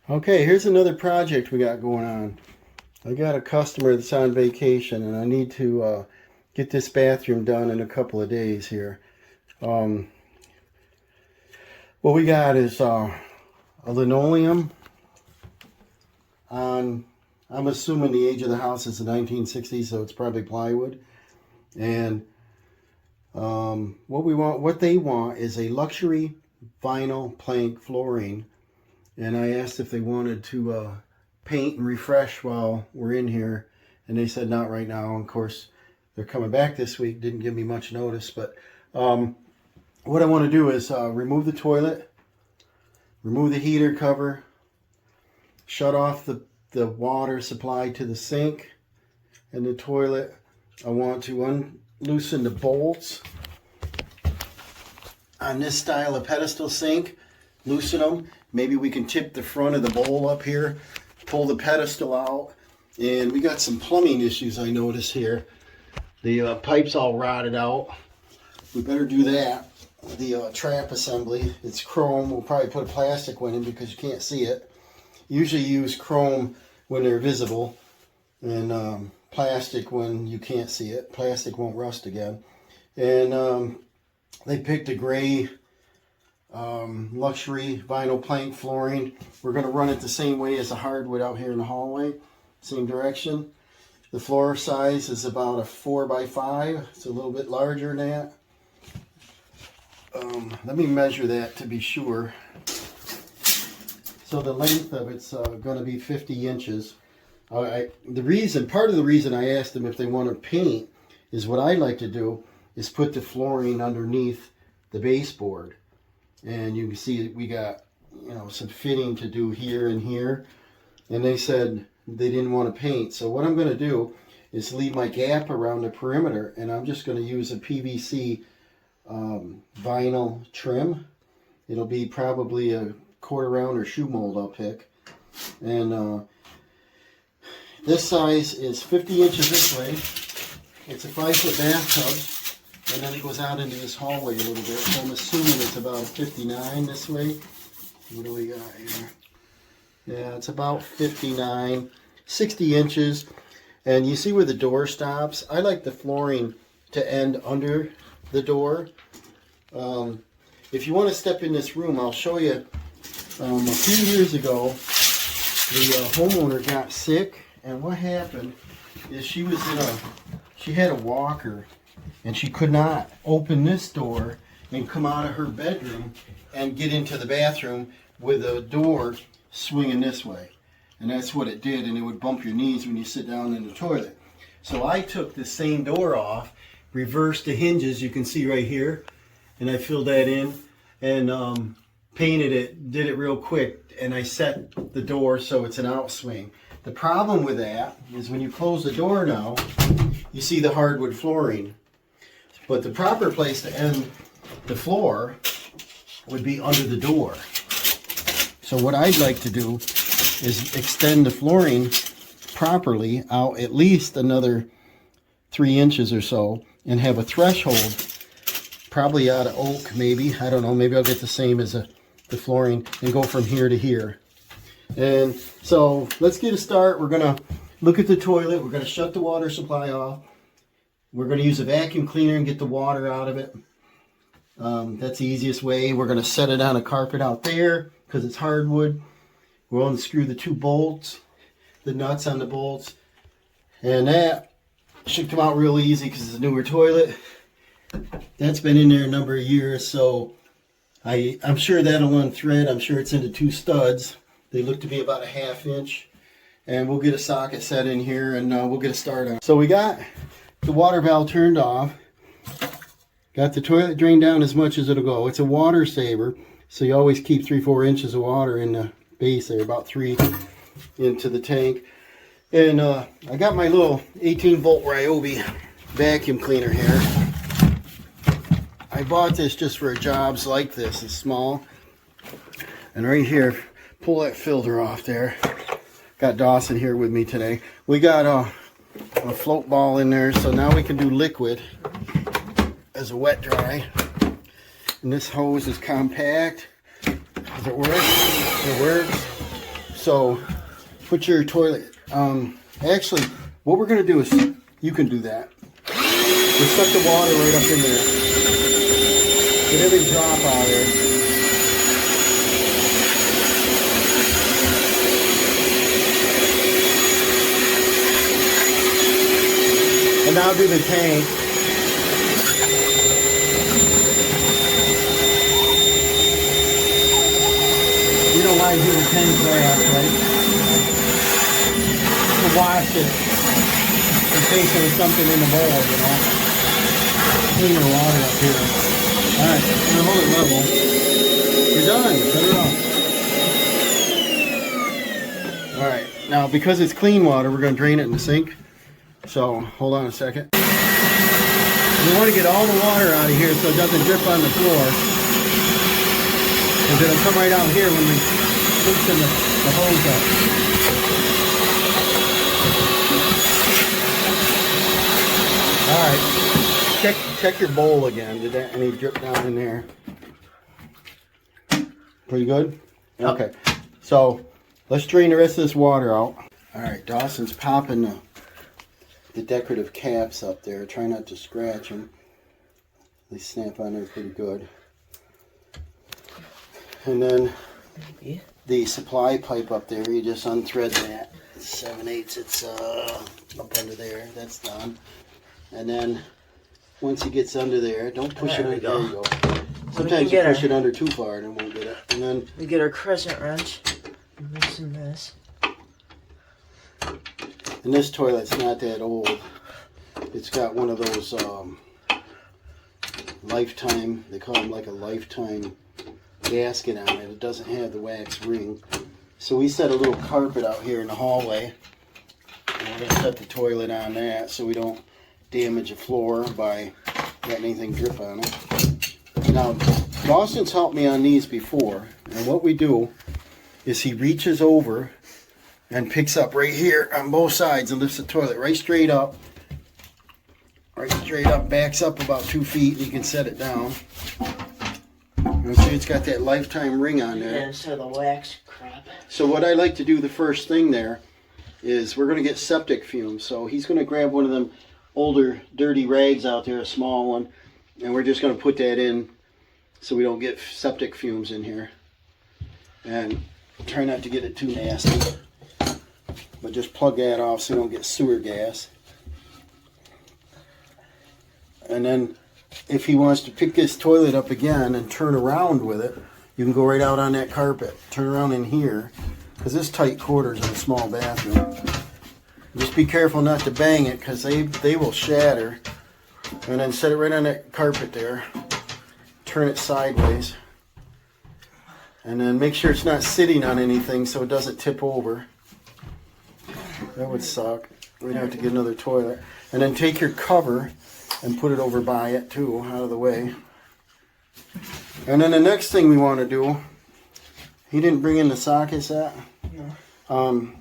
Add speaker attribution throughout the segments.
Speaker 1: Okay, here's another project we got going on. I got a customer that's on vacation and I need to get this bathroom done in a couple of days here. What we got is a linoleum on, I'm assuming the age of the house is the 1960s, so it's probably plywood. And what they want is a luxury vinyl plank flooring. And I asked if they wanted to paint and refresh while we're in here, and they said not right now. And of course, they're coming back this week. Didn't give me much notice, but what I want to do is remove the toilet, remove the heater cover, shut off the water supply to the sink and the toilet. I want to loosen the bolts on this style of pedestal sink, loosen them. Maybe we can tip the front of the bowl up here, pull the pedestal out. And we got some plumbing issues I notice here. The pipe's all rotted out. We better do that. The trap assembly, it's chrome. We'll probably put a plastic one in because you can't see it. Usually use chrome when they're visible and plastic when you can't see it. Plastic won't rust again. And they picked a gray luxury vinyl plank flooring. We're going to run it the same way as the hardwood out here in the hallway, same direction. The floor size is about a 4x5. It's a little bit larger than that. Let me measure that to be sure. So the length of it's going to be 50 inches. Part of the reason I asked them if they want to paint is what I like to do is put the flooring underneath the baseboard. And you can see we got, some fitting to do here and here. And they said they didn't want to paint. So what I'm going to do is leave my gap around the perimeter, and I'm just going to use a PVC vinyl trim. It'll be probably a quarter round or shoe mold I'll pick. And this size is 50 inches this way. It's a 5-foot bathtub. And then it goes out into this hallway a little bit. So I'm assuming it's about 59 this way. What do we got here? Yeah, it's about 59, 60 inches. And you see where the door stops? I like the flooring to end under the door. If you want to step in this room, I'll show you. A few years ago, the homeowner got sick. And what happened is she had a walker. And she could not open this door and come out of her bedroom and get into the bathroom with a door swinging this way. And that's what it did, and it would bump your knees when you sit down in the toilet. So I took the same door off, reversed the hinges, you can see right here, and I filled that in and painted it, did it real quick, and I set the door so it's an outswing. The problem with that is when you close the door now, you see the hardwood flooring. But the proper place to end the floor would be under the door. So what I'd like to do is extend the flooring properly out at least another 3 inches or so and have a threshold, probably out of oak maybe. I don't know, maybe I'll get the same as the flooring and go from here to here. And so let's get a start. We're going to look at the toilet. We're going to shut the water supply off. We're going to use a vacuum cleaner and get the water out of it. That's the easiest way. We're going to set it on a carpet out there because it's hardwood. We'll unscrew the 2 bolts, the nuts on the bolts. And that should come out real easy because it's a newer toilet. That's been in there a number of years, so I'm sure that'll unthread. I'm sure it's into 2 studs. They look to be about a 1/2 inch. And we'll get a socket set in here and we'll get a start on it. So we got the water valve turned off. Got the toilet drained down as much as it'll go. It's a water saver, so you always keep 3-4 inches of water in the base there, about 3 into the tank. And I got my little 18-volt Ryobi vacuum cleaner here. I bought this just for jobs like this. It's small. And right here, pull that filter off there. Got Dawson here with me today. We got a float ball in there, so now we can do liquid as a wet dry. And this hose is compact. Does it work? It works. So put your toilet, actually, what we're going to do is, you can do that. Just suck the water right up in there. Get every drop out of there. And now do the tank. You don't want to do the tank grass, right? To wash it in case there was something in the bowl, you know. Clean the water up here. Alright, so hold it level. You're done. Shut it off. Alright, now because it's clean water, we're going to drain it in the sink. So, hold on a second. We want to get all the water out of here so it doesn't drip on the floor. Because it'll come right out here when we loosen the hose up. Alright, check your bowl again. Did that any drip down in there? Pretty good? Yep. Okay, so let's drain the rest of this water out. Alright, Dawson's popping the decorative caps up there. Try not to scratch them. They snap on there pretty good. And then the supply pipe up there, you just unthread that. 7/8, it's up under there. That's done. And then once it gets under there, don't push it under. There you go. Sometimes you push it under too far and it won't get it. And then
Speaker 2: we get our crescent wrench and loosen this.
Speaker 1: And this toilet's not that old. It's got one of those lifetime, they call them like a lifetime gasket on it. It doesn't have the wax ring. So we set a little carpet out here in the hallway. And we're going to set the toilet on that so we don't damage the floor by letting anything drip on it. Now, Dawson's helped me on these before. And what we do is he reaches over and picks up right here on both sides and lifts the toilet right straight up. Right straight up, backs up about 2 feet, and you can set it down. You see it's got that lifetime ring on there.
Speaker 2: Yeah, instead of the wax crap.
Speaker 1: So what I like to do, the first thing there, is we're going to get septic fumes. So he's going to grab one of them older dirty rags out there, a small one, and we're just going to put that in so we don't get septic fumes in here. And try not to get it too nasty. But just plug that off so you don't get sewer gas. And then if he wants to pick this toilet up again and turn around with it, you can go right out on that carpet. Turn around in here, because this tight quarters in a small bathroom. Just be careful not to bang it, because they will shatter. And then set it right on that carpet there. Turn it sideways. And then make sure it's not sitting on anything so it doesn't tip over. That would suck. We'd have to get another toilet. And then take your cover and put it over by it too, out of the way. And then the next thing we want to do, he didn't bring in the socket set.
Speaker 2: No.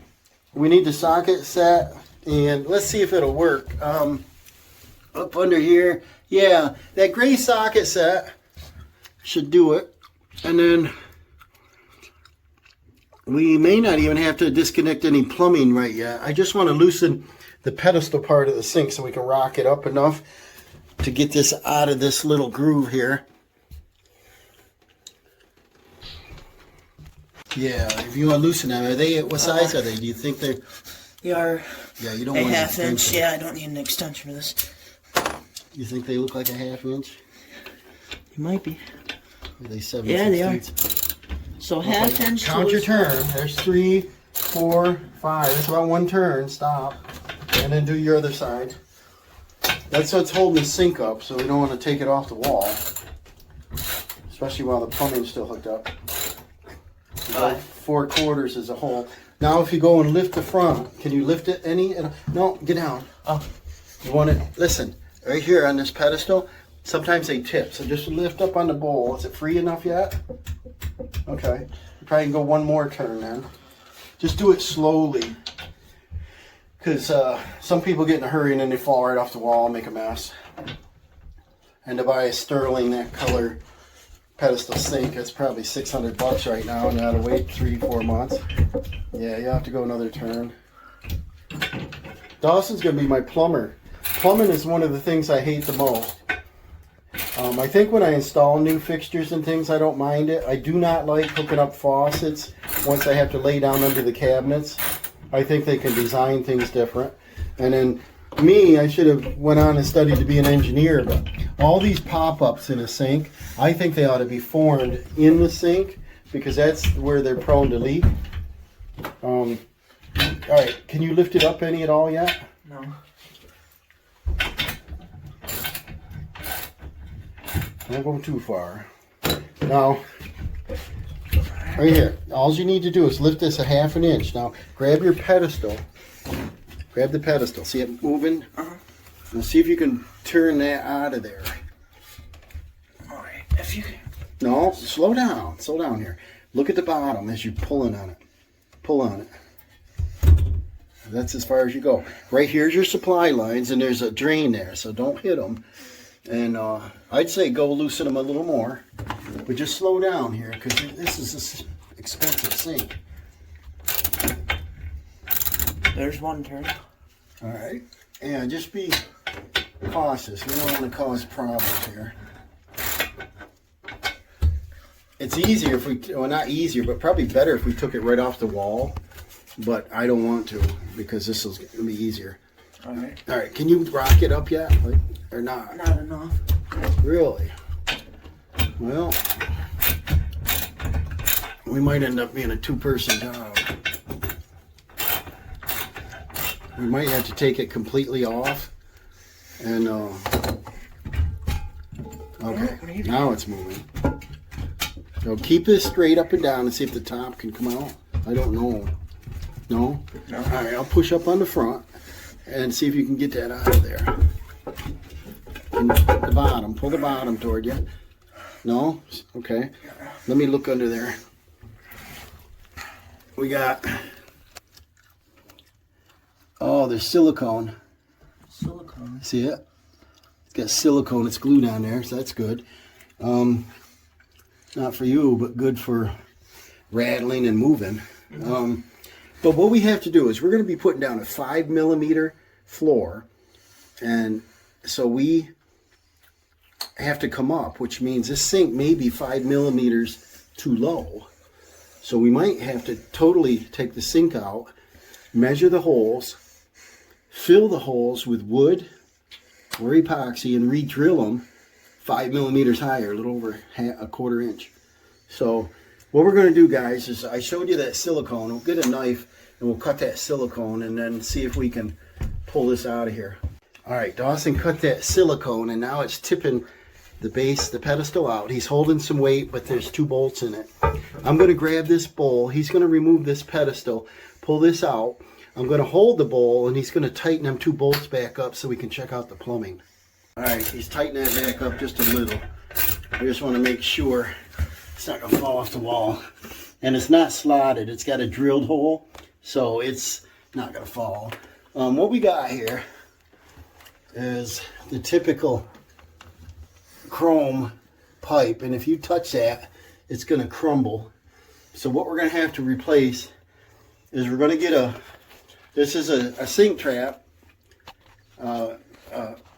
Speaker 1: We need the socket set, and let's see if it'll work. Up under here, yeah, that gray socket set should do it. And then we may not even have to disconnect any plumbing right yet. I just want to loosen the pedestal part of the sink so we can rock it up enough to get this out of this little groove here. Yeah, if you want to loosen them, are they, what size are they? Do you think they're...
Speaker 2: They are
Speaker 1: yeah, you don't
Speaker 2: a
Speaker 1: want
Speaker 2: half inch. Yeah, I don't need an extension for this.
Speaker 1: You think they look like a half inch?
Speaker 2: You might be.
Speaker 1: Are they 7/16?
Speaker 2: Yeah, they are. So half inch.
Speaker 1: Count your turn. There's 3, 4, 5. That's about one turn. Stop. And then do your other side. That's what's holding the sink up, so we don't want to take it off the wall. Especially while the plumbing's still hooked up. About 4/4 is a hole. Now if you go and lift the front, can you lift it any? No, get down.
Speaker 2: Oh.
Speaker 1: You want it, listen, right here on this pedestal, sometimes they tip. So just lift up on the bowl. Is it free enough yet? Okay. You probably can go one more turn then. Just do it slowly. Because some people get in a hurry and then they fall right off the wall and make a mess. And to buy a sterling that color pedestal sink. It's probably $600 right now, and I gotta wait 3-4 months. Yeah, you have to go another turn. Dawson's gonna be my plumber. Plumbing is one of the things I hate the most. I think when I install new fixtures and things, I don't mind it. I do not like hooking up faucets once I have to lay down under the cabinets. I think they can design things different. And then me, I should have went on and studied to be an engineer, but all these pop-ups in a sink, I think they ought to be formed in the sink because that's where they're prone to leak. All right, can you lift it up any at all yet?
Speaker 2: No.
Speaker 1: Don't go too far. Now, right here, all you need to do is lift this a 1/2 inch. Now, grab your pedestal. Grab the pedestal. See it moving? Now, see if you can turn that out of there.
Speaker 2: All right, if you can.
Speaker 1: No, slow down. Slow down here. Look at the bottom as you're pulling on it. Pull on it. That's as far as you go. Right here's your supply lines, and there's a drain there, so don't hit them. And I'd say go loosen them a little more, but just slow down here because this is an expensive sink.
Speaker 2: There's one turn.
Speaker 1: All right. Yeah, just be cautious. We don't want to cause problems here. It's easier if we, well, not easier, but probably better if we took it right off the wall. But I don't want to because this is going to be easier.
Speaker 2: All right.
Speaker 1: All right. Can you rock it up yet? Like, or not?
Speaker 2: Not enough.
Speaker 1: Really? Well, we might end up being a 2-person job. We might have to take it completely off. And, okay, now it's moving. So keep this straight up and down and see if the top can come out. I don't know. No?
Speaker 2: No.
Speaker 1: All right, I'll push up on the front and see if you can get that out of there. And the bottom, pull the bottom toward you. No? Okay. Let me look under there. We got, oh, there's silicone.
Speaker 2: Silicone.
Speaker 1: See it? It's got silicone, it's glued on there, so that's good. Not for you, but good for rattling and moving. But what we have to do is we're going to be putting down a 5mm floor, and so we have to come up, which means this sink may be 5mm too low. So we might have to totally take the sink out, measure the holes, fill the holes with wood or epoxy, and re-drill them 5mm higher, a little over a 1/4 inch. So what we're going to do, guys, is I showed you that silicone. We'll get a knife and we'll cut that silicone and then see if we can pull this out of here. All right, Dawson cut that silicone, and now it's tipping the base, the pedestal out. He's holding some weight, but there's 2 bolts in it. I'm going to grab this bowl. He's going to remove this pedestal, pull this out. I'm going to hold the bowl, and he's going to tighten them 2 bolts back up so we can check out the plumbing. All right, he's tightening that back up just a little. I just want to make sure it's not going to fall off the wall. And it's not slotted. It's got a drilled hole, so it's not going to fall. What we got here is the typical chrome pipe, and if you touch that, it's going to crumble. So what we're going to have to replace is we're going to get this is a sink trap,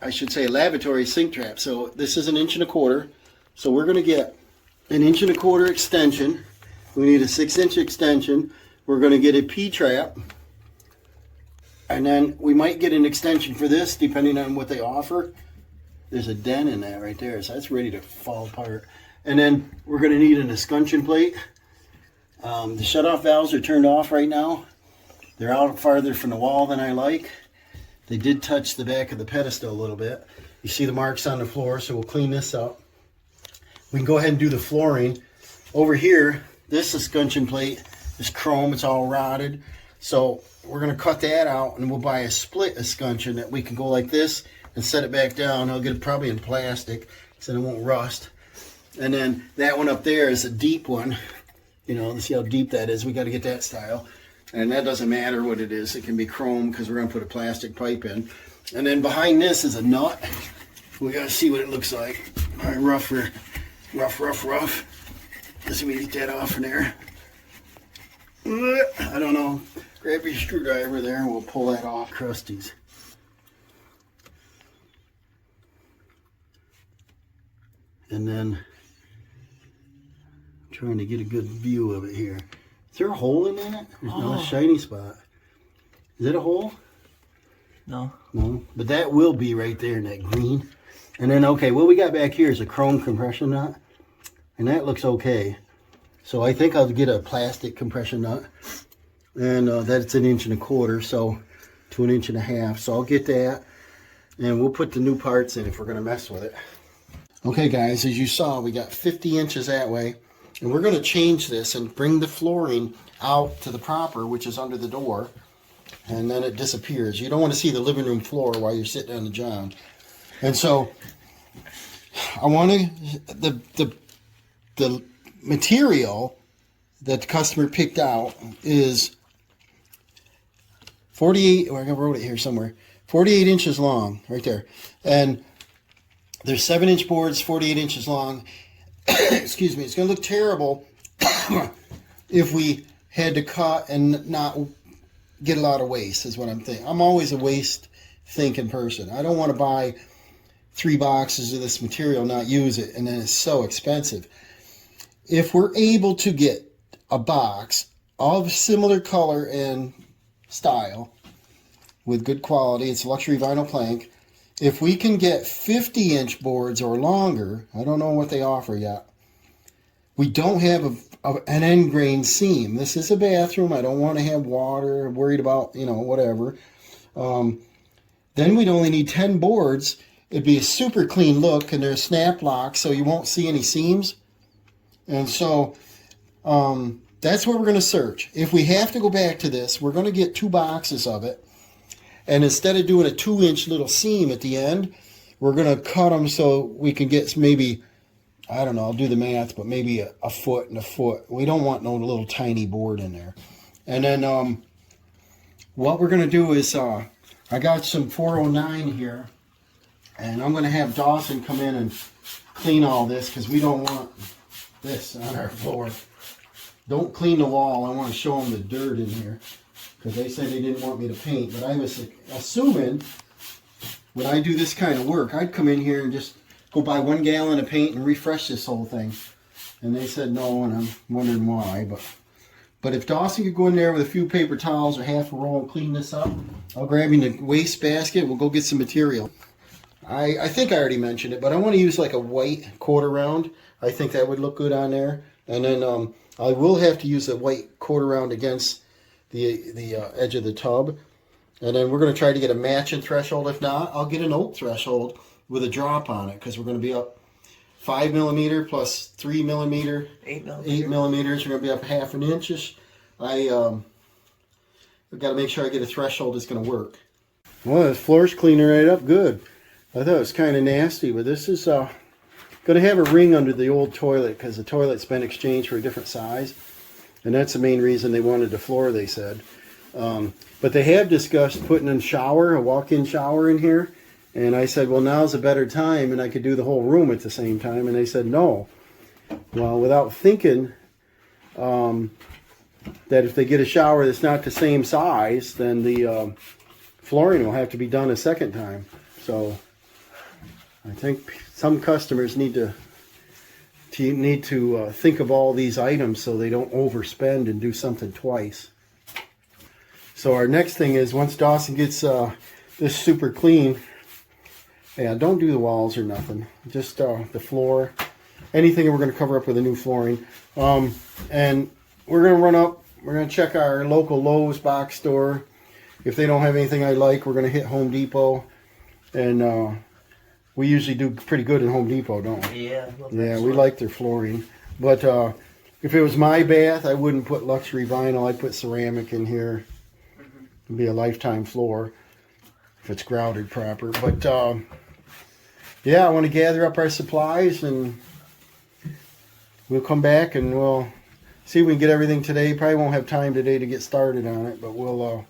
Speaker 1: I should say a lavatory sink trap. So this is 1 1/4 inch. So we're going to get 1 1/4 inch extension. We need a 6-inch extension. We're going to get a P-trap. And then we might get an extension for this depending on what they offer. There's a dent in that right there, so that's ready to fall apart. And then we're going to need an escutcheon plate. The shut-off valves are turned off right now. They're out farther from the wall than I like. They did touch the back of the pedestal a little bit. You see the marks on the floor, so we'll clean this up. We can go ahead and do the flooring. Over here, this escutcheon plate is chrome. It's all rotted. So we're going to cut that out, and we'll buy a split escutcheon that we can go like this and set it back down. I'll get it probably in plastic so it won't rust. And then that one up there is a deep one. You know, let's see how deep that is. We got to get that style. And that doesn't matter what it is. It can be chrome because we're going to put a plastic pipe in. And then behind this is a nut. We got to see what it looks like. My rougher rough. Let's see if we get that off in there. I don't know. Grab your screwdriver there and we'll pull that off. Crusties. And then trying to get a good view of it here. Is there a hole in it? There's no shiny spot. Is it a hole?
Speaker 2: No.
Speaker 1: No. But that will be right there in that green. And then, okay, what we got back here is a chrome compression nut. And that looks okay. So I think I'll get a plastic compression nut. And that's 1 1/4 inches, so to 1.5 inches. So I'll get that. And we'll put the new parts in if we're going to mess with it. Okay, guys, as you saw, we got 50 inches that way. And we're going to change this and bring the flooring out to the proper, which is under the door. And then it disappears. You don't want to see the living room floor while you're sitting on the john. And so I want to, the material that the customer picked out is 48, I wrote it here somewhere, 48 inches long, right there. And there's 7-inch boards, 48 inches long. Excuse me, it's going to look terrible if we had to cut and not get a lot of waste, is what I'm thinking. I'm always a waste thinking person. I don't want to buy 3 boxes of this material, not use it, and then it's so expensive. If we're able to get a box of similar color and style with good quality, it's luxury vinyl plank. If we can get 50-inch boards or longer, I don't know what they offer yet. We don't have an end grain seam. This is a bathroom. I don't want to have water. I'm worried about, whatever. Then we'd only need 10 boards. It'd be a super clean look, and they're snap locks, so you won't see any seams. And so that's what we're going to search. If we have to go back to this, we're going to get 2 boxes of it. And instead of doing a 2-inch little seam at the end, we're going to cut them so we can get maybe, I don't know, I'll do the math, but maybe a foot and a foot. We don't want no little tiny board in there. And then what we're going to do is, I got some 409 here, and I'm going to have Dawson come in and clean all this because we don't want this on our floor. Don't clean the wall. I want to show them the dirt in here because they said they didn't want me to paint. But I was assuming when I do this kind of work, I'd come in here and just go buy 1 gallon of paint and refresh this whole thing. And they said no, and I'm wondering why. But if Dawson could go in there with a few paper towels or half a roll and clean this up, I'll grab him the waste basket. We'll go get some material. I think I already mentioned it, but I want to use like a white quarter round. I think that would look good on there. And then I will have to use a white quarter round against the edge of the tub. And then we're going to try to get a matching threshold. If not, I'll get an oak threshold with a drop on it because we're going to be up 5 millimeter plus 3 millimeter,
Speaker 2: 8
Speaker 1: millimeters. We're going to be up 1/2 inch. I've got to make sure I get a threshold that's going to work. Well, this floor's cleaning right up good. I thought it was kind of nasty, but this is going to have a ring under the old toilet because the toilet's been exchanged for a different size. And that's the main reason they wanted the floor, they said. But they have discussed putting a walk-in shower in here. And I said, well, now's a better time, and I could do the whole room at the same time. And they said, no. Well, without thinking that if they get a shower that's not the same size, then the flooring will have to be done a second time. So I think some customers need to think of all these items so they don't overspend and do something twice. So our next thing is once Dawson gets this super clean, yeah, don't do the walls or nothing, just the floor, anything we're going to cover up with the new flooring. And we're going to run up, we're going to check our local Lowe's box store. If they don't have anything I like, we're going to hit Home Depot. And we usually do pretty good in Home Depot, don't we?
Speaker 2: Yeah.
Speaker 1: Yeah, we like their flooring. But if it was my bath, I wouldn't put luxury vinyl. I'd put ceramic in here. It'd be a lifetime floor if it's grouted proper. But yeah, I want to gather up our supplies and we'll come back and we'll see if we can get everything today. Probably won't have time today to get started on it, but we'll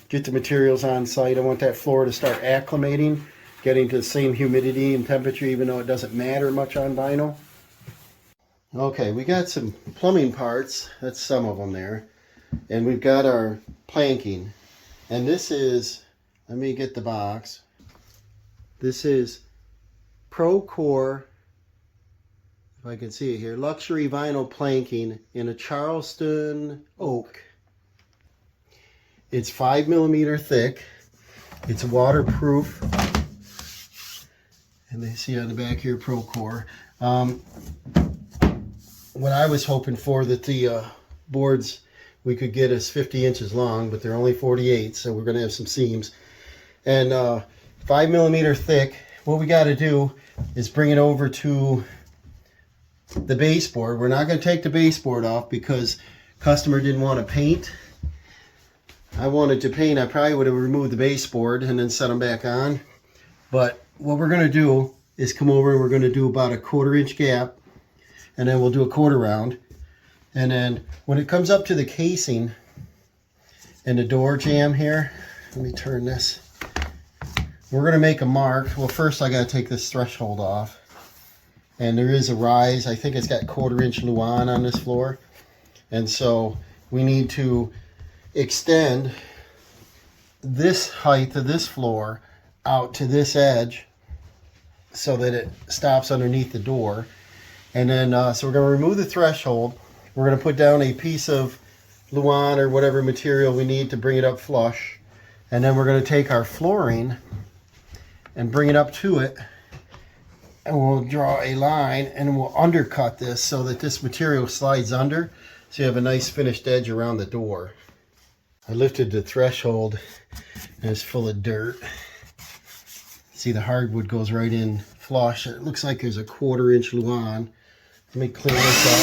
Speaker 1: get the materials on site. I want that floor to start acclimating, getting to the same humidity and temperature, even though it doesn't matter much on vinyl. Okay, we got some plumbing parts. That's some of them there. And we've got our planking. And this is, let me get the box. This is Procore, if I can see it here, luxury vinyl planking in a Charleston oak. It's 5mm thick. It's waterproof. And they see on the back here, Procore. What I was hoping for, that the boards we could get is 50 inches long, but they're only 48, so we're going to have some seams. And 5mm thick. What we got to do is bring it over to the baseboard. We're not going to take the baseboard off because customer didn't want to paint. I wanted to paint. I probably would have removed the baseboard and then set them back on. But what we're going to do is come over and we're going to do about a 1/4 inch gap. And then we'll do a quarter round. And then when it comes up to the casing and the door jamb here, let me turn this. We're going to make a mark. Well, first I got to take this threshold off. And there is a rise. I think it's got 1/4 inch luan on this floor. And so we need to extend this height of this floor out to this edge so that it stops underneath the door. And then, so we're going to remove the threshold. We're going to put down a piece of luan or whatever material we need to bring it up flush. And then we're going to take our flooring and bring it up to it. And we'll draw a line and we'll undercut this so that this material slides under. So you have a nice finished edge around the door. I lifted the threshold and it's full of dirt. See, the hardwood goes right in flush. It looks like there's a 1/4 inch luan. Let me clean this up.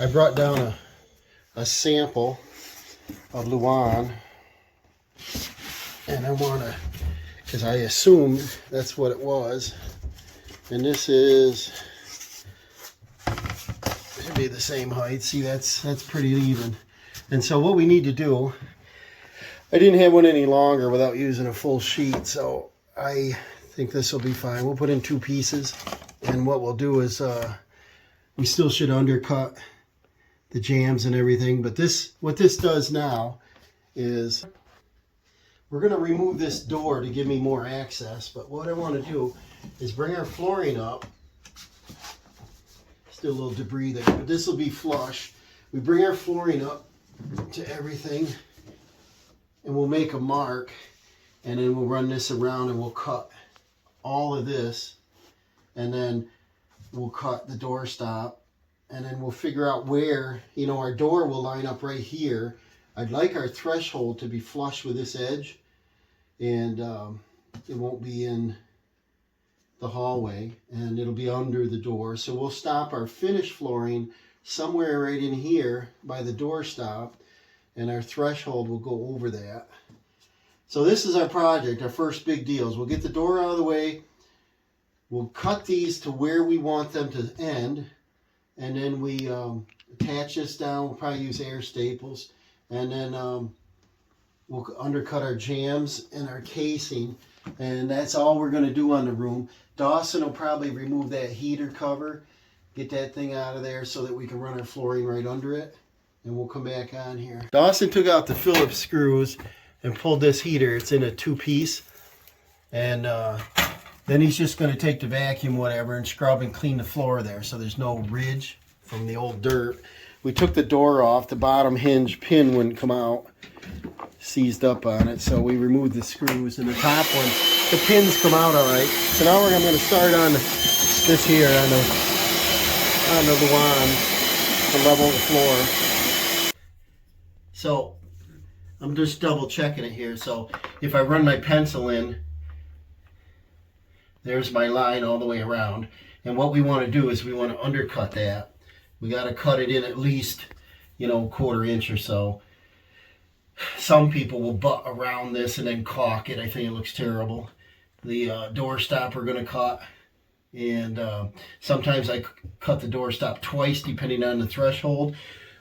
Speaker 1: I brought down a sample of luan, and I want to, because I assumed that's what it was, and this is, should be the same height. See, that's pretty even. And so what we need to do, I didn't have one any longer without using a full sheet, so I think this will be fine. We'll put in 2 pieces, and what we'll do is we still should undercut the jambs and everything, but what this does now is we're going to remove this door to give me more access. But what I want to do is bring our flooring up. Still a little debris there, but this will be flush. We bring our flooring up to everything, and we'll make a mark, and then we'll run this around and we'll cut all of this, and then we'll cut the door stop, and then we'll figure out where, you know, our door will line up right here. I'd like our threshold to be flush with this edge, and it won't be in the hallway, and it'll be under the door. So we'll stop our finished flooring somewhere right in here by the door stop, and our threshold will go over that. So this is our project, our first big deals. We'll get the door out of the way, we'll cut these to where we want them to end, and then we attach this down. We'll probably use air staples, and then we'll undercut our jambs and our casing, and that's all we're going to do on the room. Dawson will probably remove that heater cover, get that thing out of there so that we can run our flooring right under it, and we'll come back on here. Dawson took out the Phillips screws and pulled this heater. It's in a 2-piece, and then he's just going to take the vacuum, whatever, and scrub and clean the floor there so there's no ridge from the old dirt. We took the door off. The bottom hinge pin wouldn't come out, seized up on it, so we removed the screws, and the top one, the pins come out all right. So now I'm going to start on this here on the luan to level the floor. So I'm just double checking it here. So if I run my pencil in, there's my line all the way around. And what we want to do is we want to undercut that. We got to cut it in at least, you know, 1/4 inch or so. Some people will butt around this and then caulk it. I think it looks terrible. The door stop we're going to cut. And sometimes I cut the door stop twice depending on the threshold.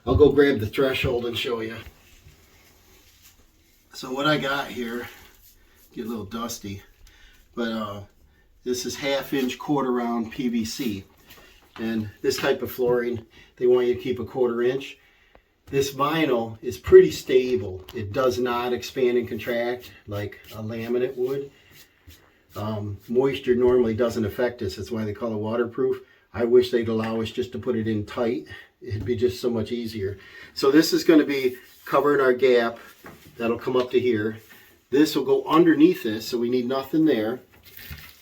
Speaker 1: I'll go grab the threshold and show you. So what I got here, get a little dusty, but this is 1/2 inch quarter round PVC. And this type of flooring, they want you to keep a 1/4 inch. This vinyl is pretty stable. It does not expand and contract like a laminate would. Moisture normally doesn't affect this. That's why they call it waterproof. I wish they'd allow us just to put it in tight. It'd be just so much easier. So this is going to be covering our gap. That'll come up to here. This will go underneath this, so we need nothing there.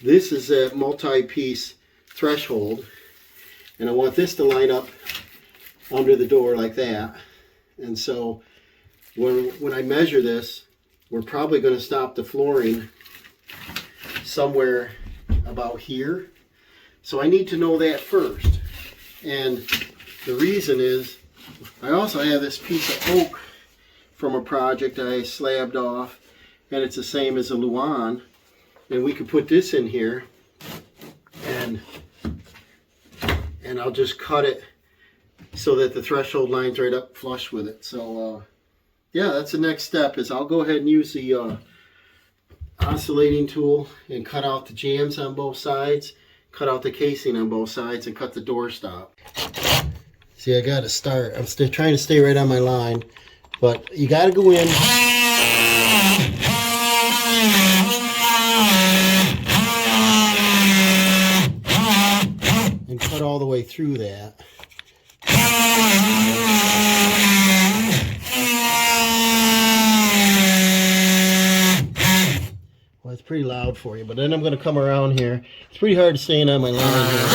Speaker 1: This is a multi-piece threshold. And I want this to line up under the door like that. And so when I measure this, we're probably going to stop the flooring somewhere about here. So I need to know that first. And the reason is, I also have this piece of oak from a project I slabbed off, and it's the same as a Luan. And we could put this in here, and I'll just cut it so that the threshold line's right up flush with it. So yeah, that's the next step, is I'll go ahead and use the oscillating tool and cut out the jambs on both sides, cut out the casing on both sides, and cut the door stop. See, I got to start. I'm still trying to stay right on my line, but you got to go in. And cut all the way through that. Well, it's pretty loud for you, but then I'm going to come around here. It's pretty hard staying on my line here.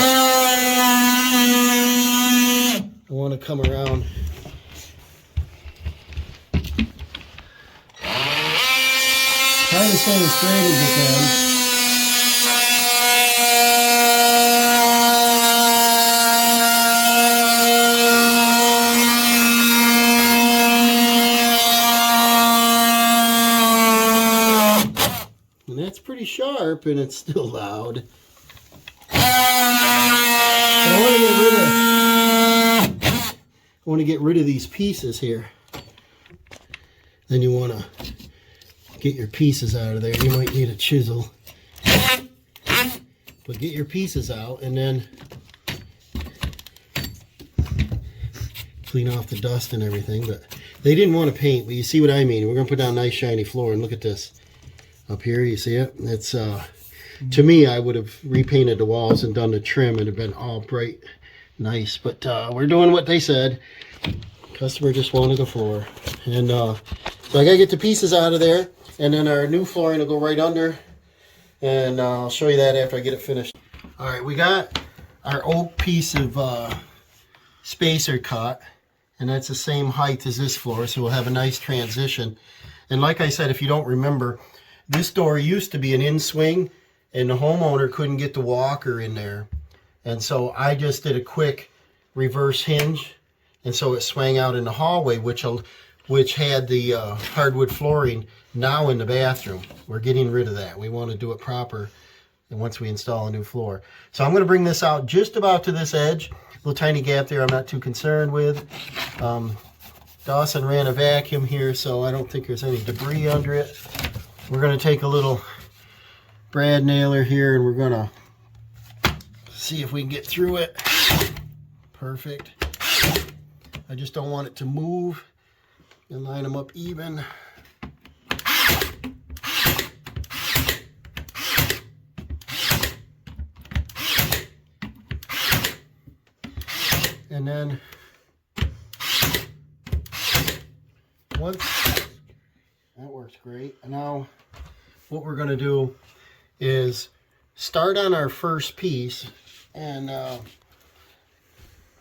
Speaker 1: I want to come around. Trying to stay as straight as you can. And that's pretty sharp, and it's still loud. I want to get rid of these pieces here. Then you want to get your pieces out of there. You might need a chisel. But get your pieces out, and then clean off the dust and everything. But they didn't want to paint, but you see what I mean. We're going to put down nice shiny floor, and look at this. Up here, you see it? It's to me, I would have repainted the walls and done the trim. It'd have been all bright, nice. But we're doing what they said. Customer just wanted the floor. And so I gotta get the pieces out of there, and then our new flooring will go right under. And I'll show you that after I get it finished. All right, we got our oak piece of spacer cut, and that's the same height as this floor, so we'll have a nice transition. And like I said, if you don't remember, this door used to be an in-swing, and the homeowner couldn't get the walker in there. And so I just did a quick reverse hinge, and so it swang out in the hallway, which had the hardwood flooring now in the bathroom. We're getting rid of that. We want to do it proper, and once we install a new floor. So I'm going to bring this out just about to this edge. Little tiny gap there I'm not too concerned with. Dawson ran a vacuum here, so I don't think there's any debris under it. We're going to take a little brad nailer here, and we're going to see if we can get through it. Perfect. I just don't want it to move, and line them up even. And then once that works great. And now what we're going to do is start on our first piece, and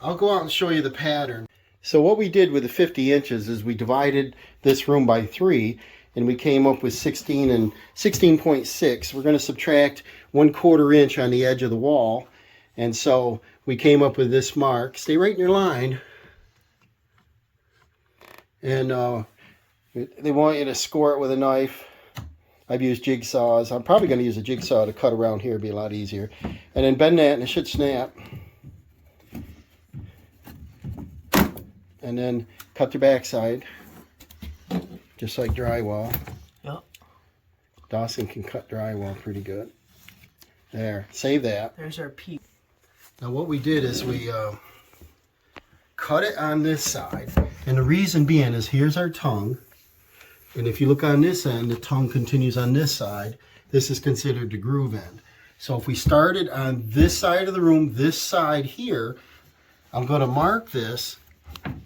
Speaker 1: I'll go out and show you the pattern. So what we did with the 50 inches is we divided this room by 3, and we came up with 16 and 16.6. We're going to subtract 1/4 inch on the edge of the wall, and so we came up with this mark. Stay right in your line. And they want you to score it with a knife. I've used jigsaws. I'm probably going to use a jigsaw to cut around here. It'd be a lot easier. And then bend that, and it should snap. and then cut the backside, just like drywall.
Speaker 2: Yep.
Speaker 1: Dawson can cut drywall pretty good. There, save that.
Speaker 2: There's our peak.
Speaker 1: Now what we did is we cut it on this side, and the reason being is here's our tongue, and if you look on this end, the tongue continues on this side. This is considered the groove end. So if we started on this side of the room, this side here, I'm going to mark this,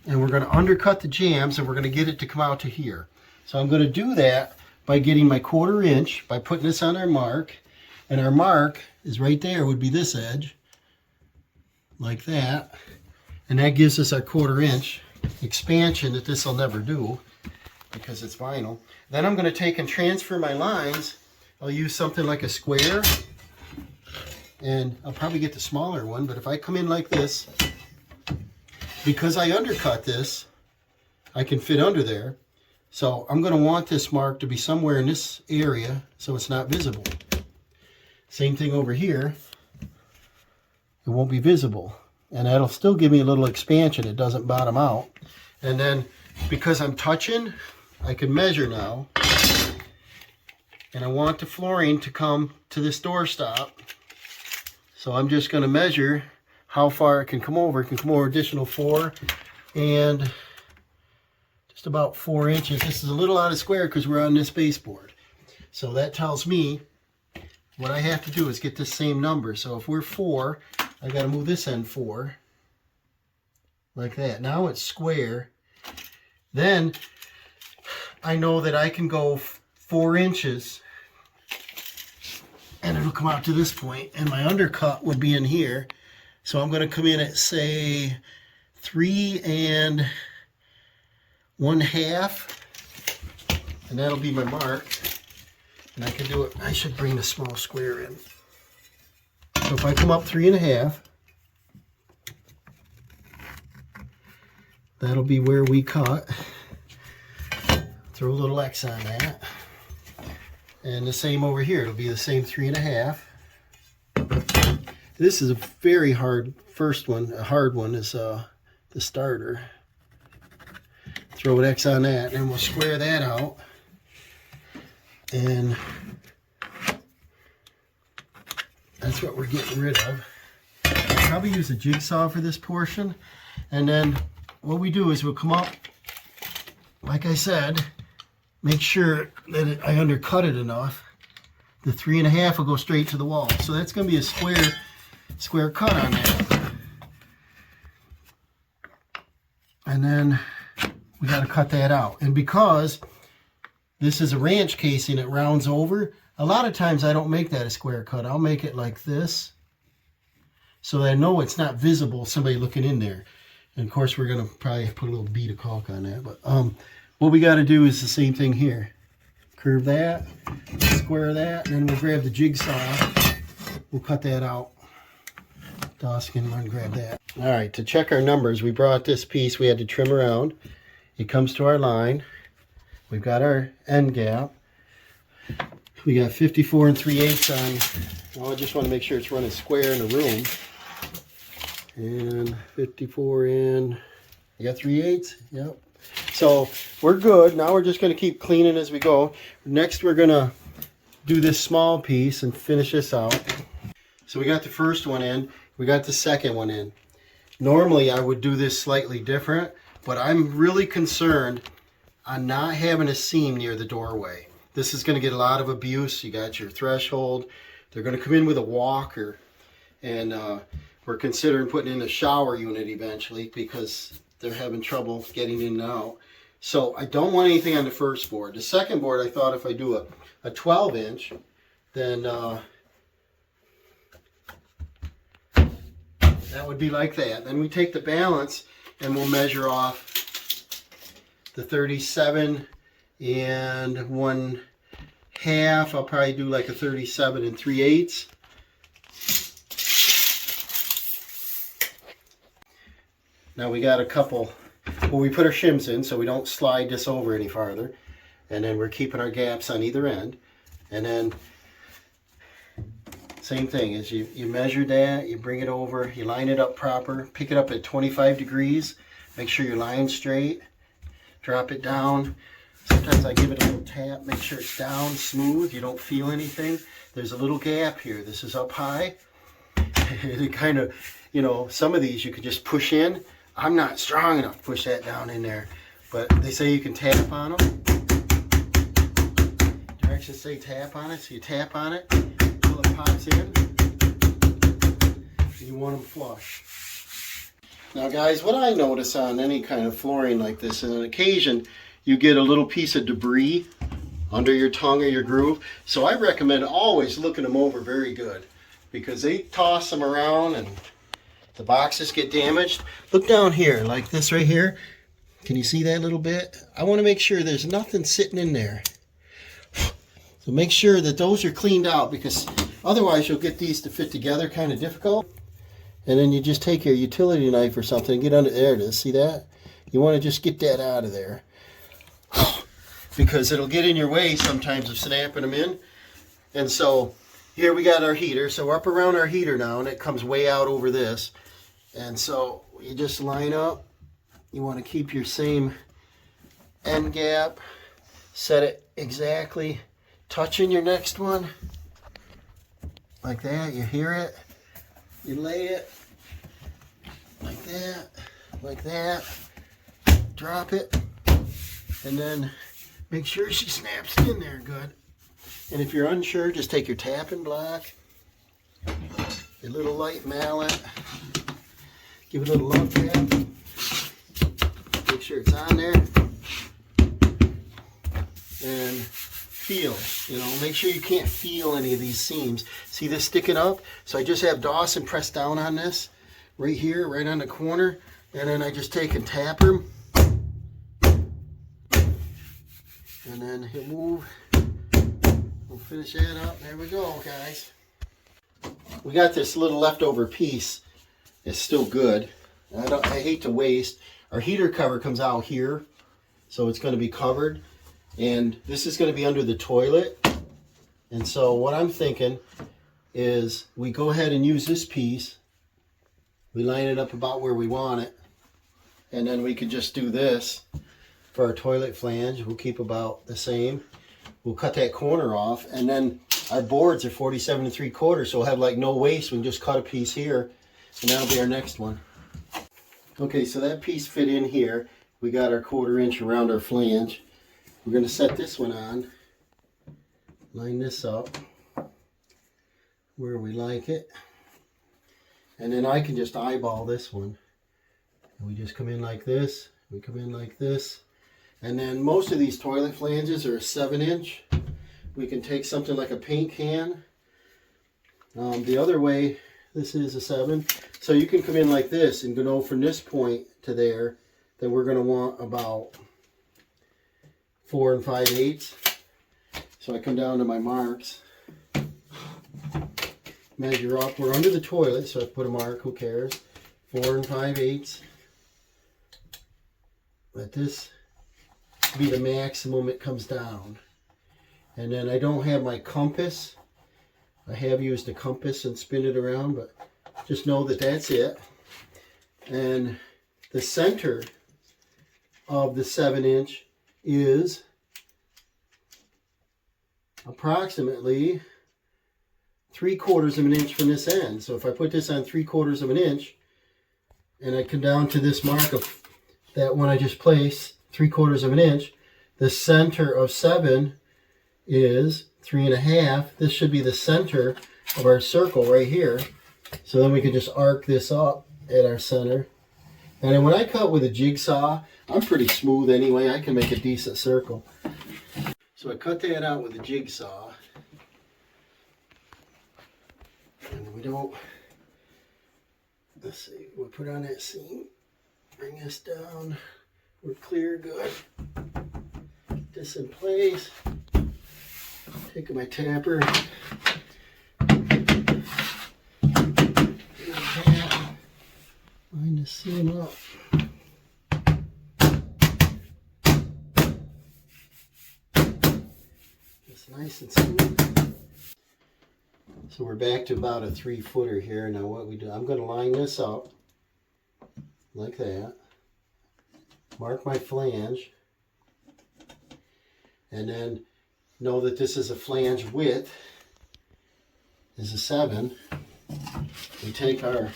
Speaker 1: and we're going to undercut the jambs, and we're going to get it to come out to here. So I'm going to do that by getting my 1/4 inch, by putting this on our mark, and our mark is right there, would be this edge, like that, and that gives us our 1/4 inch expansion that this will never do because it's vinyl. Then I'm going to take and transfer my lines. I'll use something like a square, and I'll probably get the smaller one, but if I come in like this, because I undercut this, I can fit under there. So I'm going to want this mark to be somewhere in this area so it's not visible. Same thing over here. It won't be visible, and that'll still give me a little expansion. It doesn't bottom out. And then because I'm touching, I can measure now, and I want the flooring to come to this doorstop. So I'm just going to measure how far it can come over. It can come over additional 4 and just about 4 inches. This is a little out of square because we're on this baseboard. So that tells me what I have to do is get this same number. So if we're 4, I got to move this end 4, like that. Now it's square. Then I know that I can go 4 inches, and it'll come out to this point, and my undercut would be in here. So I'm going to come in at, say, 3 1/2, and that'll be my mark. And I can do it. I should bring the small square in. So if I come up 3 1/2, that'll be where we cut. Throw a little X on that. And the same over here. It'll be the same 3 1/2. This is a very hard first one. A hard one is the starter. Throw an X on that, and we'll square that out. And that's what we're getting rid of. I'll probably use a jigsaw for this portion. And then what we do is we'll come up, like I said, make sure that I undercut it enough. The 3 1/2 will go straight to the wall. So that's going to be a square cut on that. And then we got to cut that out. And because this is a ranch casing, it rounds over. A lot of times I don't make that a square cut. I'll make it like this, so that I know it's not visible, somebody looking in there. And of course we're going to probably put a little bead of caulk on that. But what we got to do is the same thing here. Curve that, square that, and then we'll grab the jigsaw. We'll cut that out. Dawson can run and grab that. All right, to check our numbers, we brought this piece we had to trim around. It comes to our line. We've got our end gap. We got 54 3/8 on. Well, I just want to make sure it's running square in the room. And 54 in. You got 3/8? Yep. So we're good. Now we're just going to keep cleaning as we go. Next, we're going to do this small piece and finish this out. So we got the first one in. We got the second one in. Normally, I would do this slightly different, but I'm really concerned on not having a seam near the doorway. This is going to get a lot of abuse. You got your threshold. They're going to come in with a walker, and we're considering putting in a shower unit eventually because they're having trouble getting in and out. So I don't want anything on the first board. The second board, I thought if I do a 12 inch, then that would be like that. Then we take the balance and we'll measure off the 37 1/2. I'll probably do like a 37 3/8. Now we got a couple, well, we put our shims in so we don't slide this over any farther. And then we're keeping our gaps on either end. And then same thing, is you measure that, you bring it over, you line it up proper, pick it up at 25 degrees. Make sure your line's straight. Drop it down. Sometimes I give it a little tap, make sure it's down, smooth, you don't feel anything. There's a little gap here. This is up high. It kind of, you know, some of these you could just push in. I'm not strong enough to push that down in there. But they say you can tap on them. Directions say tap on it, so you tap on it until it pops in. You want them flush. Now guys, what I notice on any kind of flooring like this, on occasion, you get a little piece of debris under your tongue or your groove. So I recommend always looking them over very good, because they toss them around and the boxes get damaged. Look down here, like this right here. Can you see that little bit? I want to make sure there's nothing sitting in there. So make sure that those are cleaned out, because otherwise you'll get these to fit together kind of difficult. And then you just take your utility knife or something and get under there. It is. See that? You want to just get that out of there, because it'll get in your way sometimes of snapping them in. And so here we got our heater. So we're up around our heater now, and it comes way out over this. And so you just line up. You want to keep your same end gap. Set it exactly touching your next one. Like that. You hear it. You lay it like that, like that. Drop it, and then make sure she snaps in there good. And if you're unsure, just take your tapping block, your little light mallet, give it a little love tap, make sure it's on there, and feel, you know, make sure you can't feel any of these seams. See this sticking up? So I just have Dawson press down on this, right here, right on the corner, and then I just take and tap him. And then he'll move. We'll finish that up. There we go, guys. We got this little leftover piece. It's still good. I hate to waste. Our heater cover comes out here, so it's going to be covered. And this is going to be under the toilet. And so what I'm thinking is we go ahead and use this piece. We line it up about where we want it. And then we could just do this for our toilet flange. We'll keep about the same. We'll cut that corner off. And then our boards are 47 3/4, so we'll have like no waste. We can just cut a piece here, and that'll be our next one. Okay, so that piece fit in here. We got our 1/4 inch around our flange. We're going to set this one on, line this up where we like it, and then I can just eyeball this one. And we just come in like this, we come in like this, and then most of these toilet flanges are a 7-inch. We can take something like a paint can. The other way, this is a 7. So you can come in like this and go from this point to there. Then we're going to want about 4 5/8. So I come down to my marks, measure up. We're under the toilet, so I put a mark, who cares? 4 5/8. Let this be the maximum it comes down. And then I don't have my compass. I have used a compass and spin it around, but just know that that's it. And the center of the 7-inch is approximately 3/4 of an inch from this end. So if I put this on 3/4 of an inch, and I come down to this mark of that one I just placed, 3/4 of an inch, the center of 7 is 3 1/2. This should be the center of our circle right here. So then we can just arc this up at our center. And then when I cut with a jigsaw, I'm pretty smooth anyway. I can make a decent circle. So I cut that out with a jigsaw. And we don't, let's see, we'll put on that seam, bring this down, we're clear, good. Get this in place. Take my tapper. Line the seam up. It's nice and smooth. So we're back to about a 3-footer here. Now what we do, I'm going to line this up like that. mark my flange, and then know that this is a flange width is a 7. We take our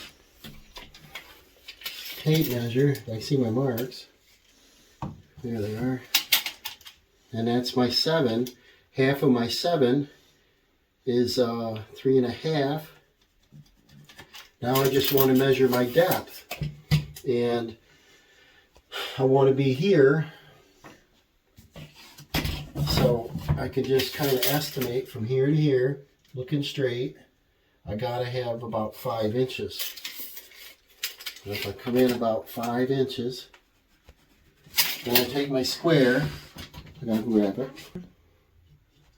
Speaker 1: tape measure. I see my marks. There they are. And that's my 7. Half of my 7 is 3.5. Now I just want to measure my depth. And I want to be here. So I can just kind of estimate from here to here, looking straight. I gotta have about 5 inches. And if I come in about 5 inches, then I take my square. I gotta grab it.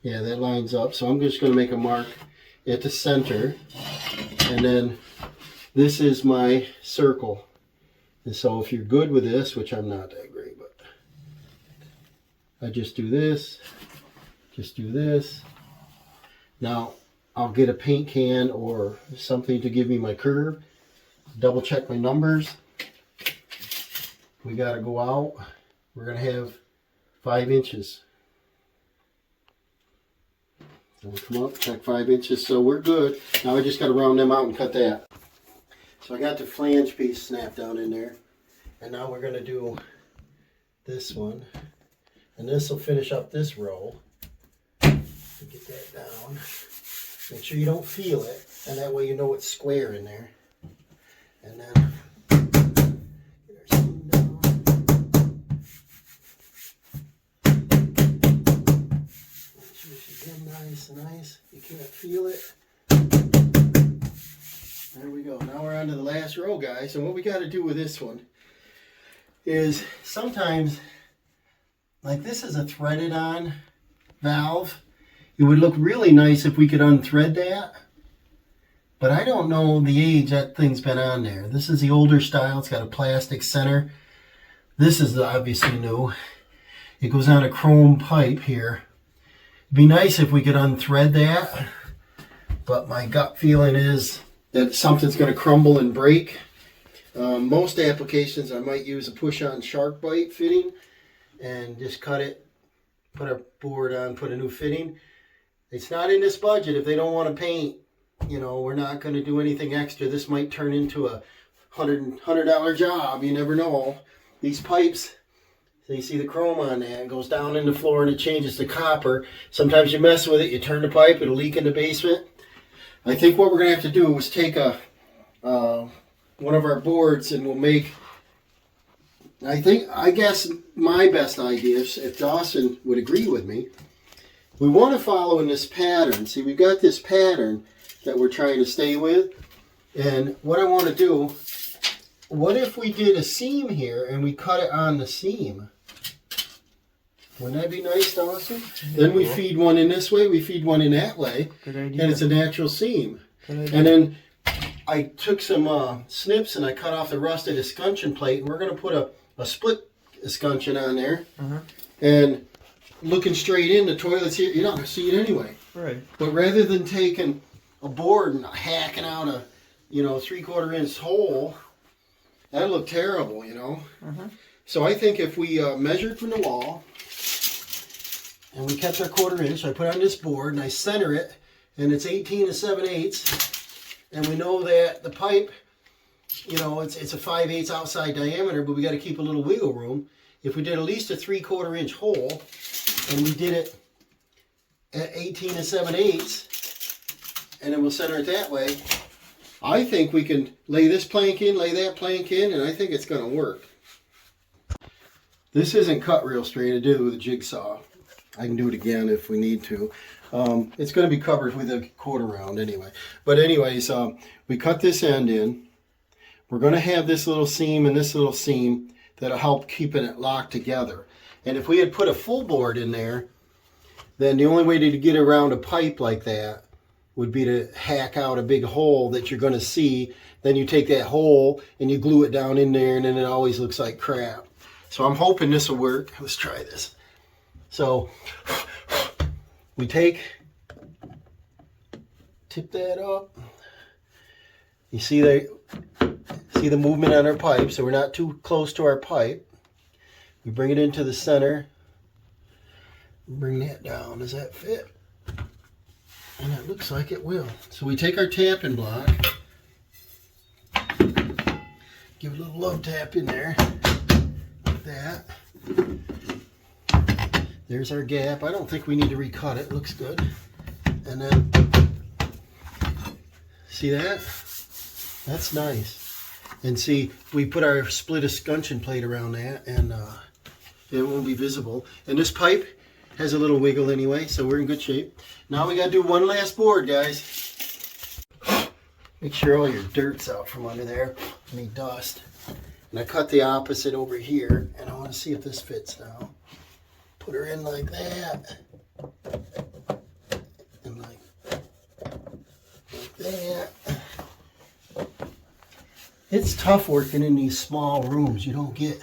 Speaker 1: Yeah, that lines up. So I'm just gonna make a mark at the center. And then this is my circle. And so if you're good with this, which I'm not that great, but I just do this, just do this. Now, I'll get a paint can or something to give me my curve. Double check my numbers. We got to go out. We're going to have 5 inches. So we'll come up, check 5 inches. So we're good. Now I just got to round them out and cut that. So I got the flange piece snapped down in there. And now we're going to do this one. And this will finish up this row. Get that down. Make sure you don't feel it, and that way you know it's square in there. And then get our seam down. Make sure she's in nice. You can't feel it. There we go. Now we're on to the last row, guys. And what we got to do with this one is sometimes, like this is a threaded on valve. It would look really nice if we could unthread that, but I don't know the age that thing's been on there. This is the older style. It's got a plastic center. This is obviously new. It goes on a chrome pipe here. It'd be nice if we could unthread that, but my gut feeling is that something's going to crumble and break. Most applications I might use a push-on shark bite fitting and just cut it, put a board on, put a new fitting. It's not in this budget. If they don't want to paint, you know, we're not going to do anything extra. This might turn into a $100 job. You never know. These pipes, so you see the chrome on that. It goes down in the floor and it changes to copper. Sometimes you mess with it. You turn the pipe, it'll leak in the basement. I think what we're going to have to do is take one of our boards and we'll make, I guess my best idea, if Dawson would agree with me, we want to follow in this pattern. See, we've got this pattern that we're trying to stay with. And what I want to do, what if we did a seam here and we cut it on the seam? Wouldn't that be nice, Dawson? Then we feed one in this way, we feed one in that way.
Speaker 2: Good idea.
Speaker 1: And it's a natural seam. And then I took some snips and I cut off the rusted escutcheon plate. And we're going to put a split escutcheon on there. And looking straight in the toilet's here, you're not going to see it anyway.
Speaker 2: Right.
Speaker 1: But rather than taking a board and hacking out a, 3/4 inch hole, that'd look terrible, So I think if we measured from the wall and we kept our 1/4 inch, I put on this board and I center it, and it's 18 7/8, and we know that the pipe, it's a 5/8 outside diameter, but we got to keep a little wiggle room. If we did at least a 3/4 inch hole, and we did it at 18 7/8, and then we'll center it that way, I think we can lay this plank in, lay that plank in, and I think it's going to work. This isn't cut real straight. I did it with a jigsaw. I can do it again if we need to. It's going to be covered with a 1/4 round anyway. But anyways, we cut this end in. We're going to have this little seam and this little seam that'll help keeping it locked together. And if we had put a full board in there, then the only way to get around a pipe like that would be to hack out a big hole that you're going to see. Then you take that hole and you glue it down in there, and then it always looks like crap. So I'm hoping this will work. Let's try this. So we tip that up. You see the movement on our pipe, so we're not too close to our pipe. We bring it into the center. Bring that down. Does that fit? And it looks like it will. So we take our tapping block. Give a little love tap in there. Like that. There's our gap. I don't think we need to recut it. Looks good. And then, see that? That's nice. And see, we put our split escutcheon plate around that, and it won't be visible. And this pipe has a little wiggle anyway, so we're in good shape. Now we got to do one last board, guys. Make sure all your dirt's out from under there, any dust. And I cut the opposite over here, and I want to see if this fits now. Put her in like that. And like that. It's tough working in these small rooms. You don't get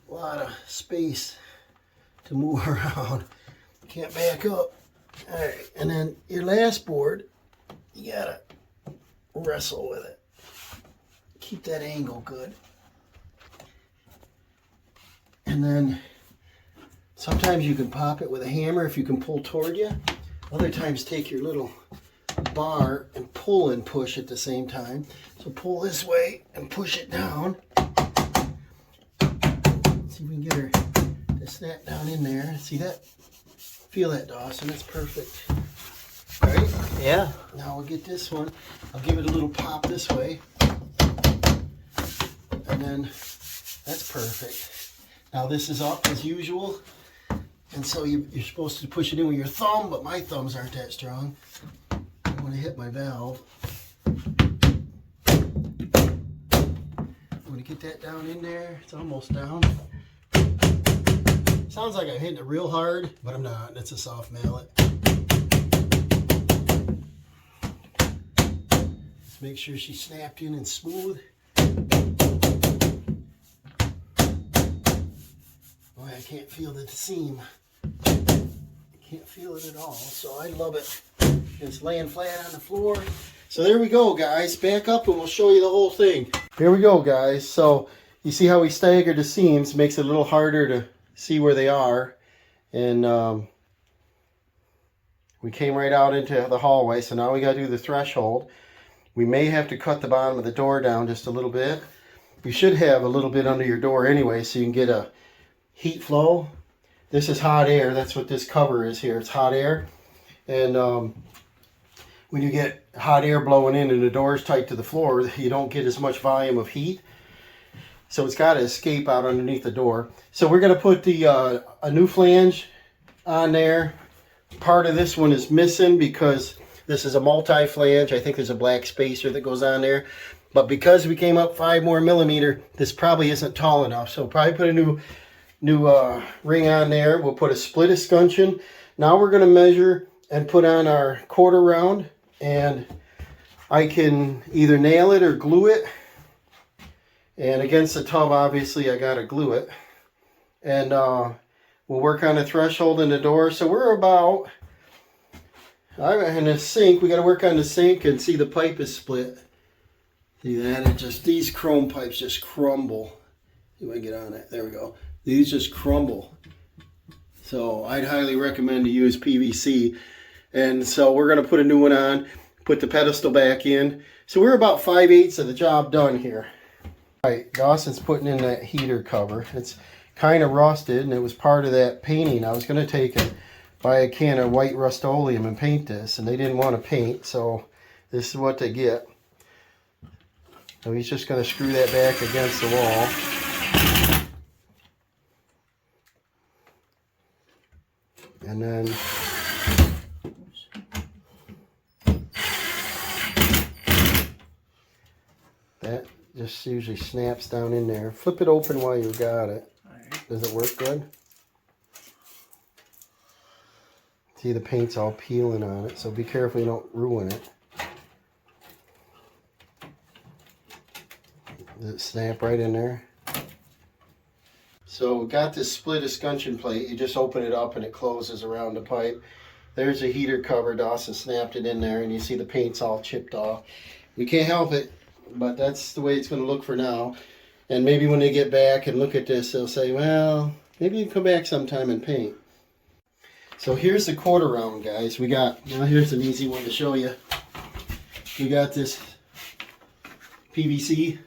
Speaker 1: a lot of space to move around. Can't back up. All right, and then your last board, you gotta wrestle with it. Keep that angle good. And then sometimes you can pop it with a hammer if you can pull toward you. Other times take your little bar and pull and push at the same time. So pull this way and push it down. See if we can get her to snap down in there. See that? Feel that, Dawson. That's perfect. Right?
Speaker 2: Yeah.
Speaker 1: Now we'll get this one. I'll give it a little pop this way. And then that's perfect. Now this is up as usual. And so you're supposed to push it in with your thumb, but my thumbs aren't that strong. I want to hit my valve. I'm going to get that down in there. It's almost down. Sounds like I'm hitting it real hard, but I'm not. It's a soft mallet. Just make sure she's snapped in and smooth. Boy, I can't feel the seam. I can't feel it at all, so I love it. It's laying flat on the floor. So there we go, guys. Back up and we'll show you the whole thing. Here we go, guys. So you see how we staggered the seams. Makes it a little harder to see where they are. And we came right out into the hallway. So now we got to do the threshold. We may have to cut the bottom of the door down just a little bit. You should have a little bit under your door anyway, so you can get a heat flow. This is hot air. That's what this cover is here. It's hot air. And when you get hot air blowing in and the door is tight to the floor, you don't get as much volume of heat. So it's got to escape out underneath the door. So we're going to put the a new flange on there. Part of this one is missing because this is a multi-flange. I think there's a black spacer that goes on there. But because we came up 5 more millimeter, this probably isn't tall enough. So probably put a new ring on there. We'll put a split escutcheon. Now we're going to measure and put on our quarter round. And I can either nail it or glue it. And against the tub, obviously, I got to glue it. And we'll work on the threshold and the door. So we're about, and the sink, we got to work on the sink and see the pipe is split. See that? It just, these chrome pipes just crumble. You want to get on it? There we go. These just crumble. So I'd highly recommend to use PVC. And so we're going to put a new one on, put the pedestal back in. So we're about 5/8 of the job done here. All right, Dawson's putting in that heater cover. It's kind of rusted, and it was part of that painting. I was going to take and buy a can of white Rust-Oleum and paint this, and they didn't want to paint, so this is what they get. So he's just going to screw that back against the wall. And then that just usually snaps down in there. Flip it open while you've got it. Right. Does it work good? See, the paint's all peeling on it, so be careful you don't ruin it. Does it snap right in there? So we got this split escutcheon plate. You just open it up and it closes around the pipe. There's a heater cover. Dawson snapped it in there, and you see the paint's all chipped off. We can't help it, but that's the way it's going to look for now. And maybe when they get back and look at this, they'll say, well, maybe you can come back sometime and paint. So here's the quarter round, guys. We got, now here's an easy one to show you. We got this PVC,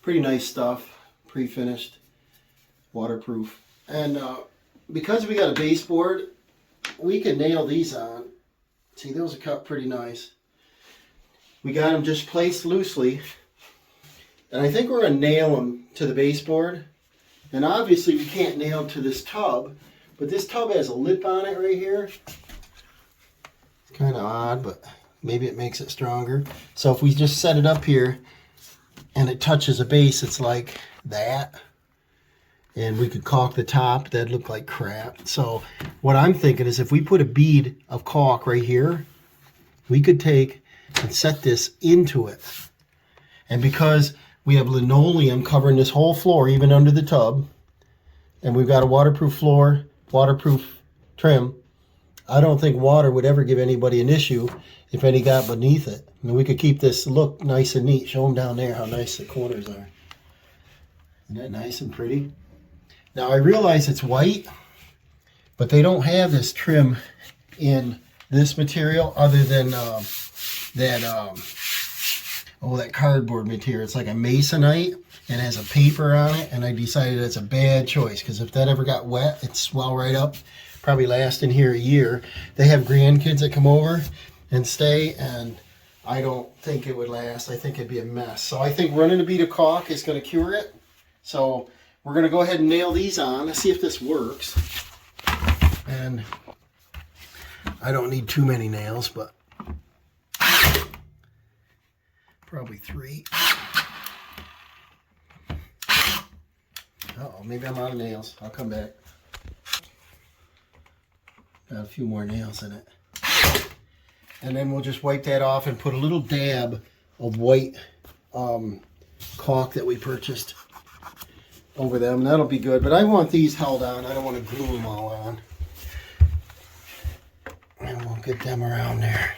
Speaker 1: pretty nice stuff, pre-finished, waterproof. And because we got a baseboard, we can nail these on. See, those are cut pretty nice. We got them just placed loosely. And I think we're going to nail them to the baseboard. And obviously we can't nail them to this tub. But this tub has a lip on it right here. It's kind of odd, but maybe it makes it stronger. So if we just set it up here and it touches a base, it's like that. And we could caulk the top. That'd look like crap. So what I'm thinking is if we put a bead of caulk right here, we could take and set this into it. And because we have linoleum covering this whole floor, even under the tub, and we've got a waterproof floor, waterproof trim, I don't think water would ever give anybody an issue if any got beneath it. I mean, we could keep this look nice and neat. Show them down there how nice the corners are. Isn't that nice and pretty? Now I realize it's white, but they don't have this trim in this material other than that cardboard material. It's like a masonite and has a paper on it, and I decided it's a bad choice because if that ever got wet, it'd swell right up. Probably last in here a year. They have grandkids that come over and stay, and I don't think it would last. I think it'd be a mess. So I think running a bead of caulk is going to cure it. So we're going to go ahead and nail these on. Let's see if this works. And I don't need too many nails, but probably 3. Uh-oh, maybe I'm out of nails. I'll come back. Got a few more nails in it. And then we'll just wipe that off and put a little dab of white caulk that we purchased over them. That'll be good. But I want these held on. I don't want to glue them all on. And we'll get them around there.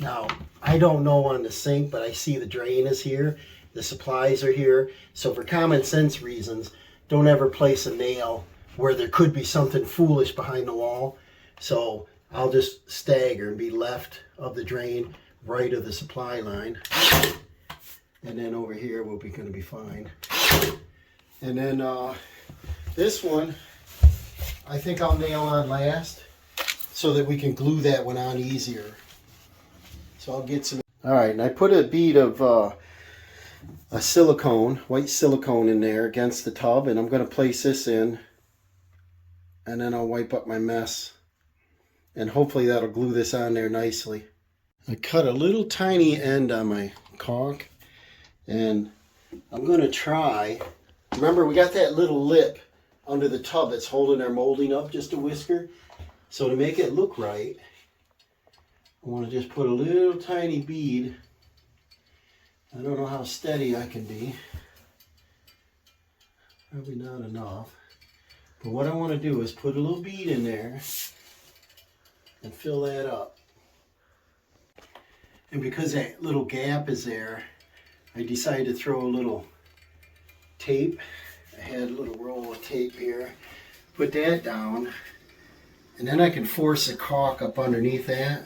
Speaker 1: Now, I don't know on the sink, but I see the drain is here. The supplies are here. So for common sense reasons, don't ever place a nail where there could be something foolish behind the wall. So I'll just stagger and be left of the drain, right of the supply line. And then over here we'll be going to be fine. And then this one, I think I'll nail on last so that we can glue that one on easier. So I'll get some. All right, and I put a bead of a silicone, white silicone in there against the tub, and I'm going to place this in, and then I'll wipe up my mess, and hopefully that'll glue this on there nicely. I cut a little tiny end on my caulk, and I'm going to try. Remember, we got that little lip under the tub that's holding our molding up just a whisker. So to make it look right, I want to just put a little tiny bead. I don't know how steady I can be. Probably not enough. But what I want to do is put a little bead in there and fill that up. And because that little gap is there, I decided to throw a little tape. I had a little roll of tape here. Put that down. And then I can force the caulk up underneath that.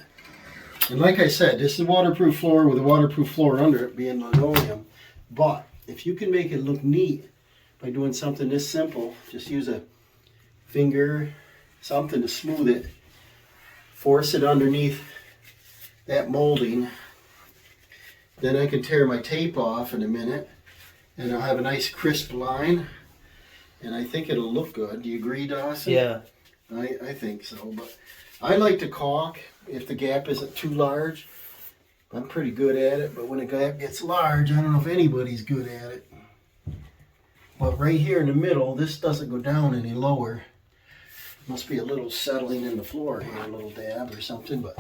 Speaker 1: And like I said, this is a waterproof floor with a waterproof floor under it being linoleum. But if you can make it look neat by doing something this simple, just use a finger, something to smooth it, force it underneath that molding. Then I can tear my tape off in a minute and I'll have a nice crisp line. And I think it'll look good. Do you agree, Dawson?
Speaker 2: Yeah.
Speaker 1: I think so. But I like to caulk if the gap isn't too large. I'm pretty good at it, but when a gap gets large, I don't know if anybody's good at it. But right here in the middle, this doesn't go down any lower. Must be a little settling in the floor here, a little dab or something, but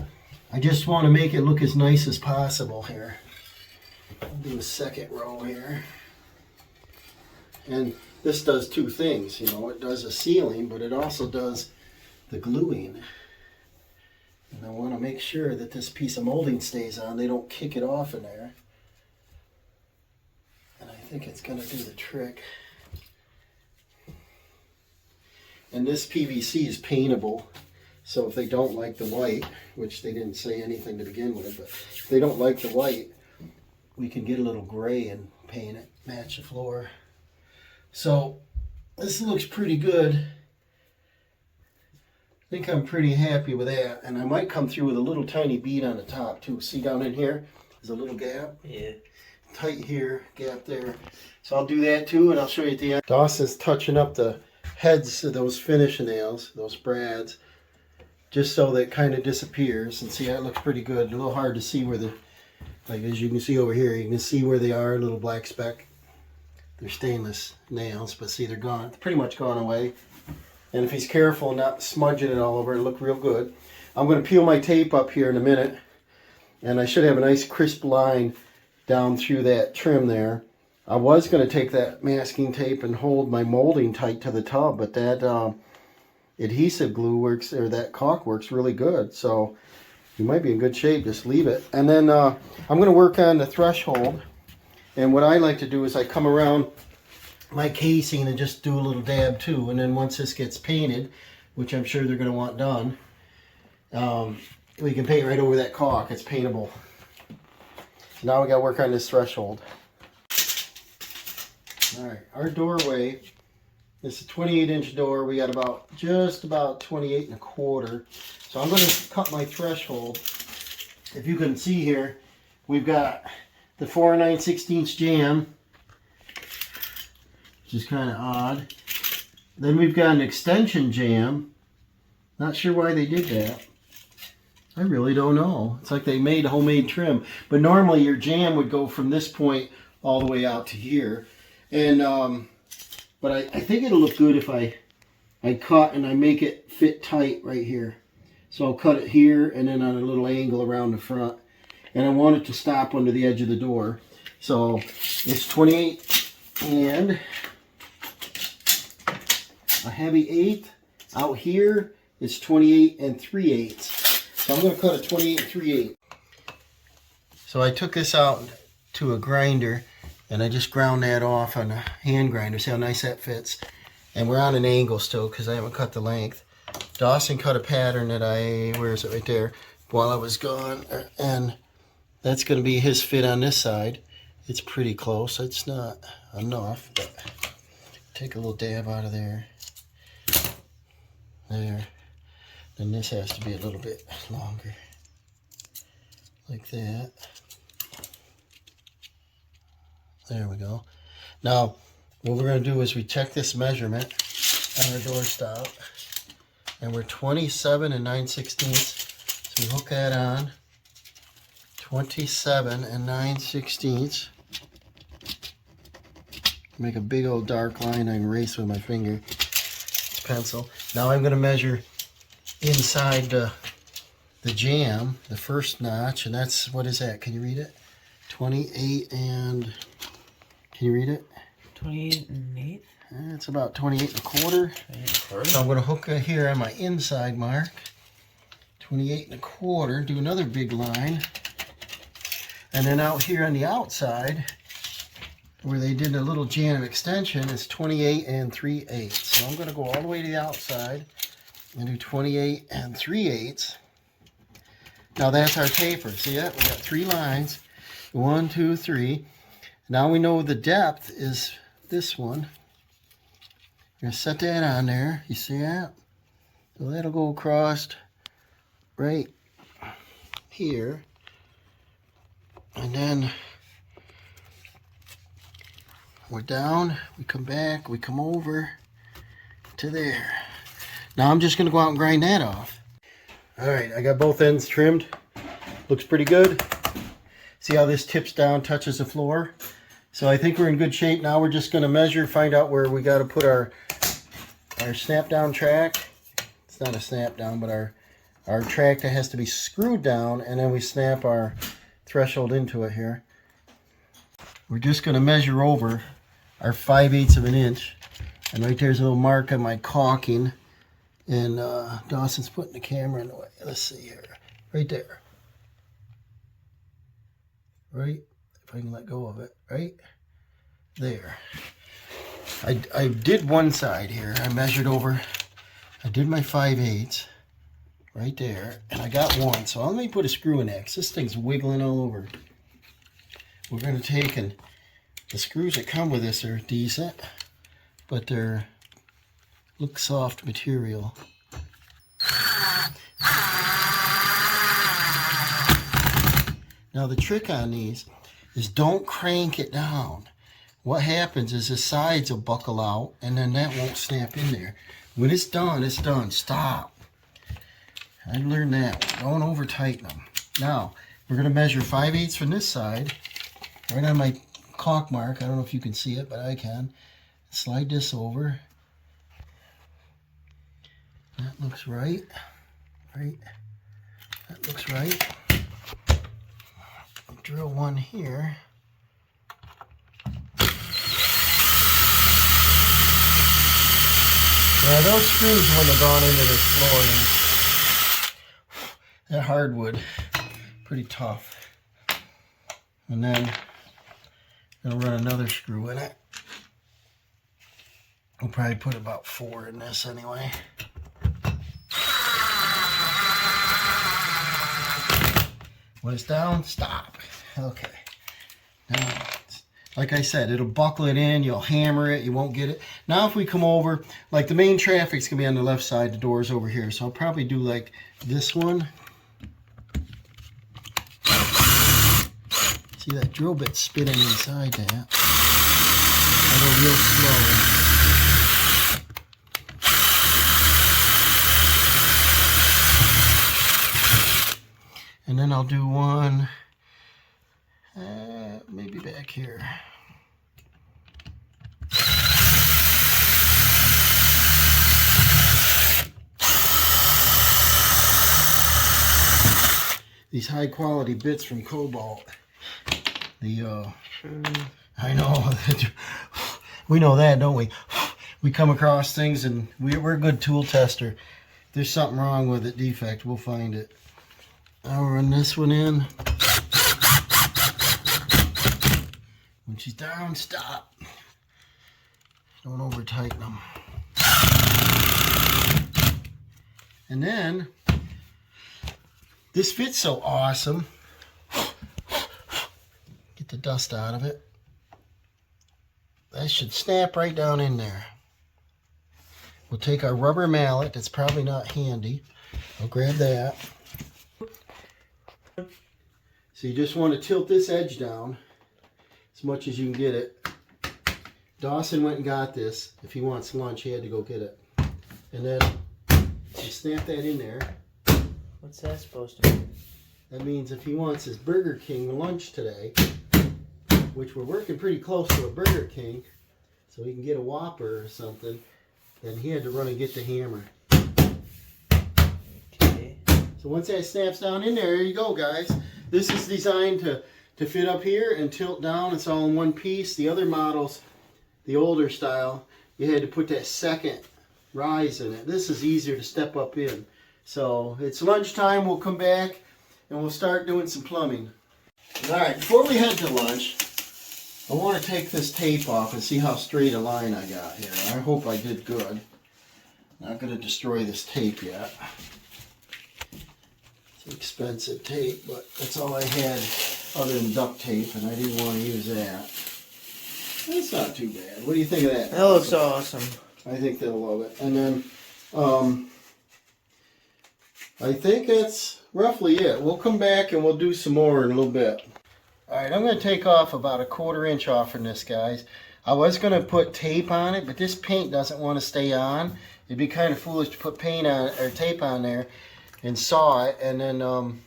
Speaker 1: I just want to make it look as nice as possible here. I'll do a second row here. And this does two things, you know, it does a sealing, but it also does the gluing. And I want to make sure that this piece of molding stays on. They don't kick it off in there. And I think it's going to do the trick. And this PVC is paintable. So if they don't like the white, which they didn't say anything to begin with, but if they don't like the white, we can get a little gray and paint it, match the floor. So this looks pretty good. I think I'm pretty happy with that. And I might come through with a little tiny bead on the top too. See down in here, there's a little gap.
Speaker 2: Yeah.
Speaker 1: Tight here, gap there. So I'll do that too, and I'll show you at the end. Dawson's touching up the heads of those finish nails, those brads, just so that it kind of disappears. And see, that looks pretty good. A little hard to see where the, like as you can see over here, you can see where they are, a little black speck. They're stainless nails, but see, they're gone. They're pretty much gone away. And if he's careful not smudging it all over, it'll look real good. I'm going to peel my tape up here in a minute, and I should have a nice crisp line down through that trim there. I was going to take that masking tape and hold my molding tight to the tub, but that adhesive glue works, or that caulk works really good. So you might be in good shape. Just leave it. And then I'm going to work on the threshold. And what I like to do is I come around my casing and just do a little dab too. And then once this gets painted, which I'm sure they're going to want done, we can paint right over that caulk. It's paintable. So now we got to work on this threshold. All right, our doorway, this is a 28-inch door. We got just about 28 1/4. So I'm going to cut my threshold. If you can see here, we've got the 4 9/16 jamb, which is kind of odd. Then we've got an extension jamb. Not sure why they did that. I really don't know. It's like they made a homemade trim. But normally your jamb would go from this point all the way out to here. And but I think it'll look good if I cut and I make it fit tight right here. So I'll cut it here and then on a little angle around the front. And I want it to stop under the edge of the door. So it's 28 and a heavy 1/8. Out here it's 28 3/8. So I'm going to cut a 28 3/8. So I took this out to a grinder and I just ground that off on a hand grinder. See how nice that fits. And we're on an angle still because I haven't cut the length. Dawson cut a pattern that where is it, right there, while I was gone. And that's going to be his fit on this side. It's pretty close. It's not enough, but take a little dab out of there. There. And this has to be a little bit longer. Like that. There we go. Now, what we're going to do is we check this measurement on our doorstop. And we're 27 9/16. So we hook that on. 27 9/16. Make a big old dark line I can erase with my finger. Pencil. Now I'm going to measure inside the jamb, the first notch, and that's, what is that? Can you read it? 28 and, can you read it?
Speaker 2: 28 1/8.
Speaker 1: It's about 28 1/4. So I'm going to hook it here on my inside mark. 28 1/4. Do another big line. And then out here on the outside, where they did a little jamb extension, is 28 3/8. So I'm going to go all the way to the outside and do 28 3/8. Now that's our taper. See that? We got 3 lines. 1, 2, 3. Now we know the depth is this one. I'm going to set that on there. You see that? So that'll go across right here. And then we're down, we come back, we come over to there. Now I'm just going to go out and grind that off. Alright, I got both ends trimmed. Looks pretty good. See how this tips down, touches the floor? So I think we're in good shape. Now we're just going to measure, find out where we got to put our snap down track. It's not a snap down, but our our tractor has to be screwed down, and then we snap our threshold into it here. We're just going to measure over our 5/8 of an inch. And right there's a little mark on my caulking. And Dawson's putting the camera in the way. Let's see here. Right there. Right? If I can let go of it. Right? There. I did one side here. I measured over. I did my 5/8 right there. And I got one. So let me put a screw in that because this thing's wiggling all over. We're going to take, and the screws that come with this are decent. But they're look soft material. Now the trick on these is don't crank it down. What happens is the sides will buckle out and then that won't snap in there. When it's done, it's done. Stop. I learned that. Don't over tighten them. Now we're going to measure 5/8 from this side, right on my caulk mark. I don't know if you can see it, but I can. Slide this over. That looks right. Right. That looks right. I'll drill one here. Yeah, those screws wouldn't have gone into this flooring. That hardwood, pretty tough. And then I'm gonna run another screw in it. I'll probably put about 4 in this anyway. When it's down, stop. Okay. Now, like I said, it'll buckle it in. You'll hammer it. You won't get it. Now if we come over, like the main traffic's going to be on the left side. The door's over here. So I'll probably do like this one. See that drill bit spinning inside that. I go real slow. And then I'll do one, maybe back here. These high quality bits from Cobalt. I know, we know that, don't we? We come across things and we're a good tool tester. If there's something wrong with it, defect, we'll find it. I'll run this one in. When she's down, stop. Don't over tighten them. And then, this fits so awesome. Get the dust out of it. That should snap right down in there. We'll take our rubber mallet, that's probably not handy. I'll grab that. So you just want to tilt this edge down as much as you can get it. Dawson went and got this. If he wants lunch, he had to go get it. And then you snap that in there.
Speaker 2: What's that supposed to mean?
Speaker 1: That means if he wants his Burger King lunch today, which we're working pretty close to a Burger King, so he can get a Whopper or something, then he had to run and get the hammer.
Speaker 2: Okay.
Speaker 1: So once that snaps down in there you go, guys. This is designed to fit up here and tilt down. It's all in one piece. The other models, the older style, you had to put that second rise in it. This is easier to step up in. So it's lunchtime. We'll come back and we'll start doing some plumbing. Alright, before we head to lunch, I want to take this tape off and see how straight a line I got here. I hope I did good. Not going to destroy this tape yet. Expensive tape, but that's all I had other than duct tape, and I didn't want to use that. That's not too bad. What do you think of that?
Speaker 2: That looks awesome.
Speaker 1: I think they'll love it. And then, I think that's roughly it. We'll come back and we'll do some more in a little bit. Alright, I'm going to take off about a 1/4 inch off from this, guys. I was going to put tape on it, but this paint doesn't want to stay on. It'd be kind of foolish to put paint on or tape on there and saw it and then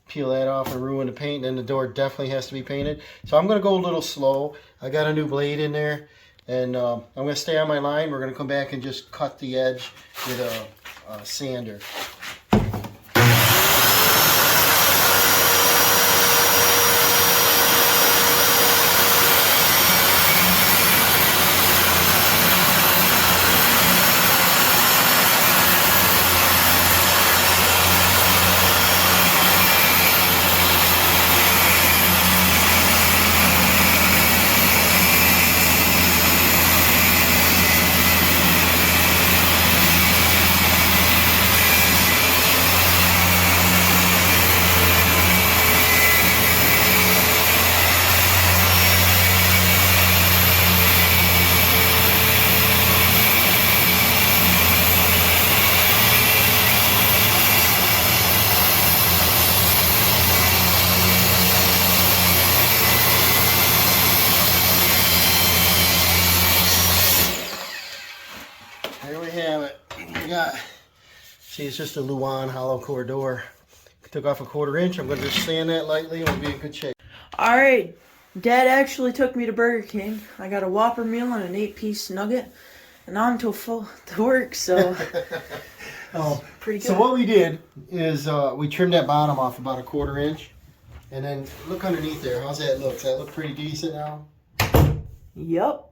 Speaker 1: peel that off and ruin the paint. Then the door definitely has to be painted. So I'm going to go a little slow. I got a new blade in there, and I'm going to stay on my line. We're going to come back and just cut the edge with a sander. See, it's just a Luan hollow core door. Took off a 1/4 inch. I'm going to just sand that lightly and we'll be in good shape.
Speaker 2: All right. Dad actually took me to Burger King. I got a Whopper meal and an 8-piece nugget. And I'm to work, so
Speaker 1: Oh,
Speaker 2: pretty good.
Speaker 1: so what we did is we trimmed that bottom off about a 1/4 inch. And then look underneath there. How's that look? Does that look pretty decent now?
Speaker 2: Yep.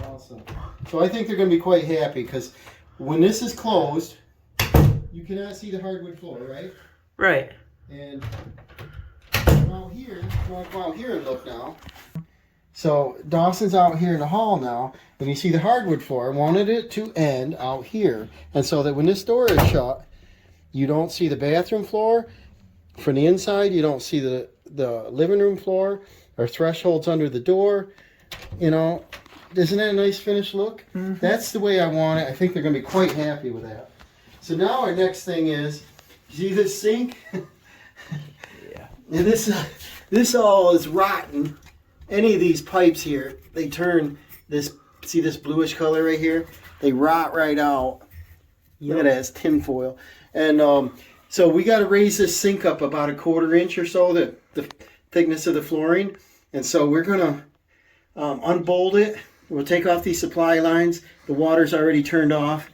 Speaker 1: Awesome. So I think they're going to be quite happy because when this is closed, you cannot see the hardwood floor, right?
Speaker 2: Right.
Speaker 1: And out here, come out here and look now. So Dawson's out here in the hall now, and you see the hardwood floor. I wanted it to end out here, and so that when this door is shut, you don't see the bathroom floor from the inside. You don't see the living room floor or thresholds under the door. You know, isn't that a nice finished look? Mm-hmm. That's the way I want it. I think they're going to be quite happy with that. So now our next thing is, see this sink?
Speaker 2: Yeah.
Speaker 1: And this all is rotten. Any of these pipes here, they turn this, see this bluish color right here? They rot right out. Yep. Look at that, it's tin foil. And so we got to raise this sink up about a 1/4 inch or so, the thickness of the flooring. And so we're going to unbolt it. We'll take off these supply lines. The water's already turned off.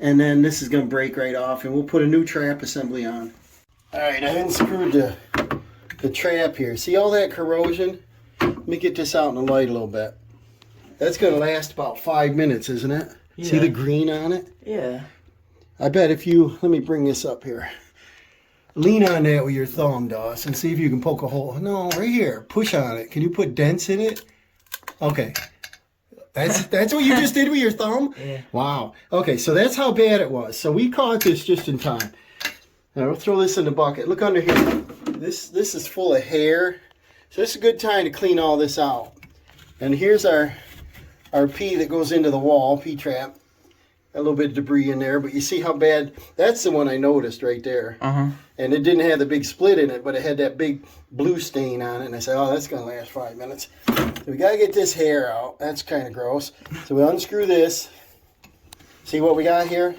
Speaker 1: And then this is going to break right off. And we'll put a new trap assembly on. All right, I unscrewed the trap here. See all that corrosion? Let me get this out in the light a little bit. That's going to last about 5 minutes, isn't it? Yeah. See the green on it?
Speaker 2: Yeah.
Speaker 1: I bet if you, let me bring this up here. Lean on that with your thumb, Doss, and see if you can poke a hole. No, right here. Push on it. Can you put dents in it? Okay. That's what you just did with your thumb?
Speaker 2: Yeah.
Speaker 1: Wow. Okay, so that's how bad it was. So we caught this just in time. Now we'll throw this in the bucket. Look under here. This is full of hair. So this is a good time to clean all this out. And here's our P that goes into the wall, P-trap. A little bit of debris in there, but you see how bad, that's the one I noticed right there.
Speaker 2: Uh-huh.
Speaker 1: And it didn't have the big split in it, but it had that big blue stain on it. And I said, oh, that's going to last 5 minutes. So we got to get this hair out. That's kind of gross. So we unscrew this. See what we got here?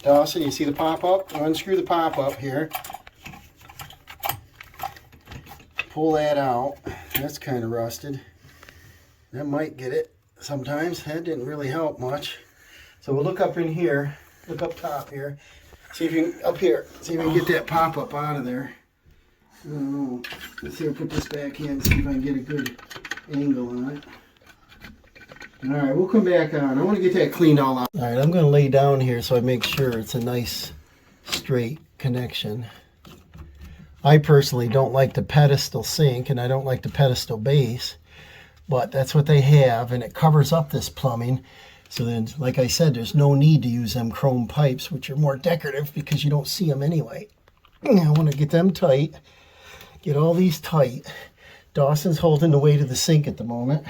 Speaker 1: Dawson, you see the pop-up? Unscrew the pop-up here. Pull that out. That's kind of rusted. That might get it sometimes. That didn't really help much. So we'll look up in here. Look up top here. See if you can, up here. See if we can get that pop-up out of there. I don't know. Let's see, I'll put this back in. See if I can get a good angle on it. All right, we'll come back on. I want to get that cleaned all out. All right, I'm going to lay down here so I make sure it's a nice straight connection. I personally don't like the pedestal sink and I don't like the pedestal base, but that's what they have, and it covers up this plumbing. So then, like I said, there's no need to use them chrome pipes, which are more decorative because you don't see them anyway. I want to get them tight, get all these tight. Dawson's holding the weight of the sink at the moment.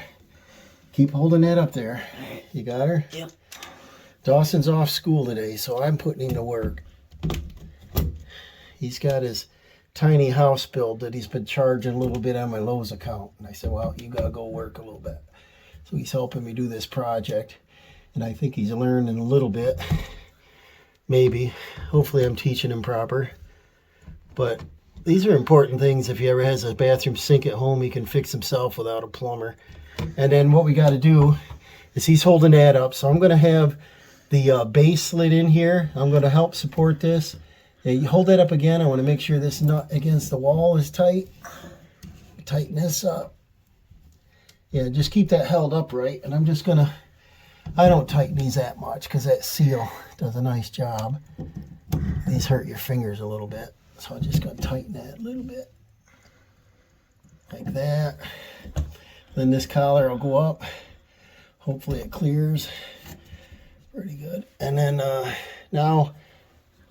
Speaker 1: Keep holding that up there. You got her?
Speaker 2: Yep.
Speaker 1: Dawson's off school today, so I'm putting him to work. He's got his tiny house build that he's been charging a little bit on my Lowe's account. And I said, well, you got to go work a little bit. So he's helping me do this project. And I think he's learning a little bit. Maybe. Hopefully I'm teaching him proper. But these are important things. If he ever has a bathroom sink at home, he can fix himself without a plumber. And then what we got to do is he's holding that up. So I'm going to have the base slid in here. I'm going to help support this. Yeah, you hold that up again. I want to make sure this nut against the wall is tight. Tighten this up. Yeah, just keep that held upright. And I'm just going to, I don't tighten these that much because that seal does a nice job. These hurt your fingers a little bit. So I'm just going to tighten that a little bit. Like that. Then this collar will go up. Hopefully it clears. Pretty good. And then now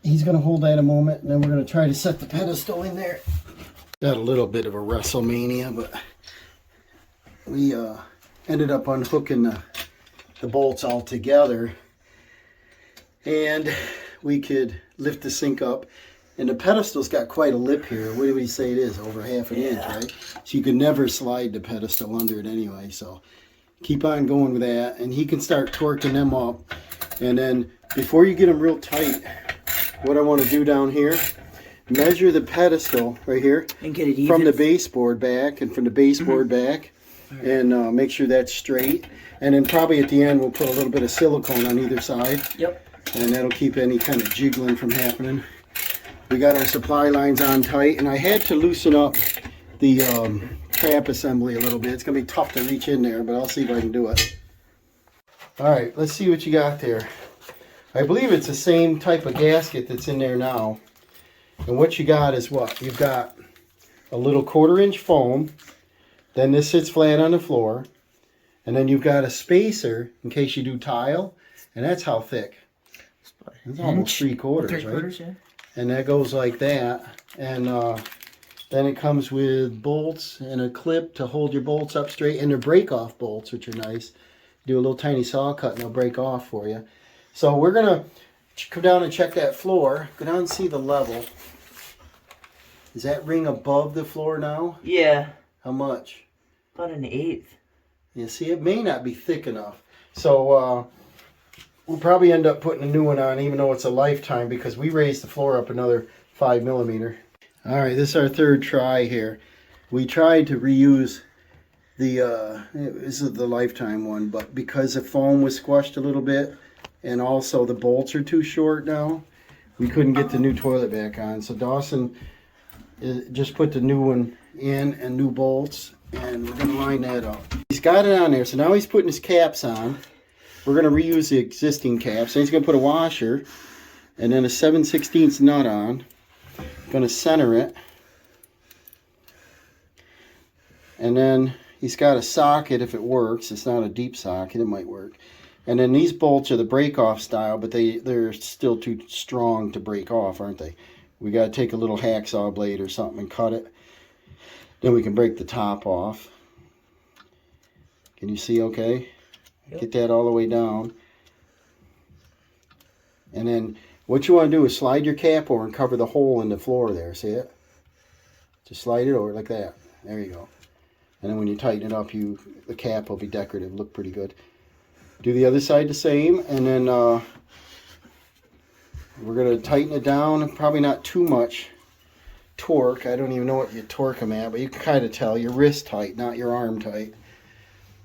Speaker 1: he's going to hold that a moment, and then we're going to try to set the pedestal in there. Got a little bit of a WrestleMania, but we ended up unhooking the bolts all together, and we could lift the sink up. And the pedestal's got quite a lip here. What do we say it is? Over half an inch, right? So you can never slide the pedestal under it anyway. So keep on going with that. And he can start torquing them up. And then before you get them real tight, what I want to do down here, measure the pedestal right here
Speaker 2: And get it even?
Speaker 1: from the baseboard back and from the baseboard back, and make sure that's straight. And then probably at the end we'll put a little bit of silicone on either side.
Speaker 2: Yep.
Speaker 1: And that'll keep any kind of jiggling from happening. We got our supply lines on tight, and I had to loosen up the trap assembly a little bit. It's going to be tough to reach in there, but I'll see if I can do it. Alright, let's see what you got there. I believe it's the same type of gasket that's in there now. And what you got is what? You've got a little 1/4-inch foam, then this sits flat on the floor, and then you've got a spacer in case you do tile, and that's how thick? It's almost 3/4, right?
Speaker 2: Yeah.
Speaker 1: And that goes like that, and then it comes with bolts and a clip to hold your bolts up straight, and they're break-off bolts, which are nice. Do a little tiny saw cut and they'll break off for you. So we're gonna come down and check that floor. Go down and see the level. Is that ring above the floor now?
Speaker 2: Yeah.
Speaker 1: How much?
Speaker 2: About 1/8.
Speaker 1: You see, it may not be thick enough. So we'll probably end up putting a new one on, even though it's a lifetime, because we raised the floor up another 5 millimeter. All right, this is our third try here. We tried to reuse this is the lifetime one, but because the foam was squashed a little bit, and also the bolts are too short now, we couldn't get the new toilet back on. So Dawson just put the new one in and new bolts, and we're gonna line that up. He's got it on there, so now he's putting his caps on. We're gonna reuse the existing caps. And he's gonna put a washer and then a 7/16 nut on. Gonna center it, and then he's got a socket if it works. It's not a deep socket, it might work. And then these bolts are the break-off style, but they're still too strong to break off, aren't they? We got to take a little hacksaw blade or something and cut it. Then we can break the top off. Can you see okay? Yep. Get that all the way down. And then what you want to do is slide your cap over and cover the hole in the floor there. See it? Just slide it over like that. There you go. And then when you tighten it up, the cap will be decorative. Look pretty good. Do the other side the same, and then we're going to tighten it down. Probably not too much torque. I don't even know what you torque them at, but you can kind of tell. Your wrist tight, not your arm tight.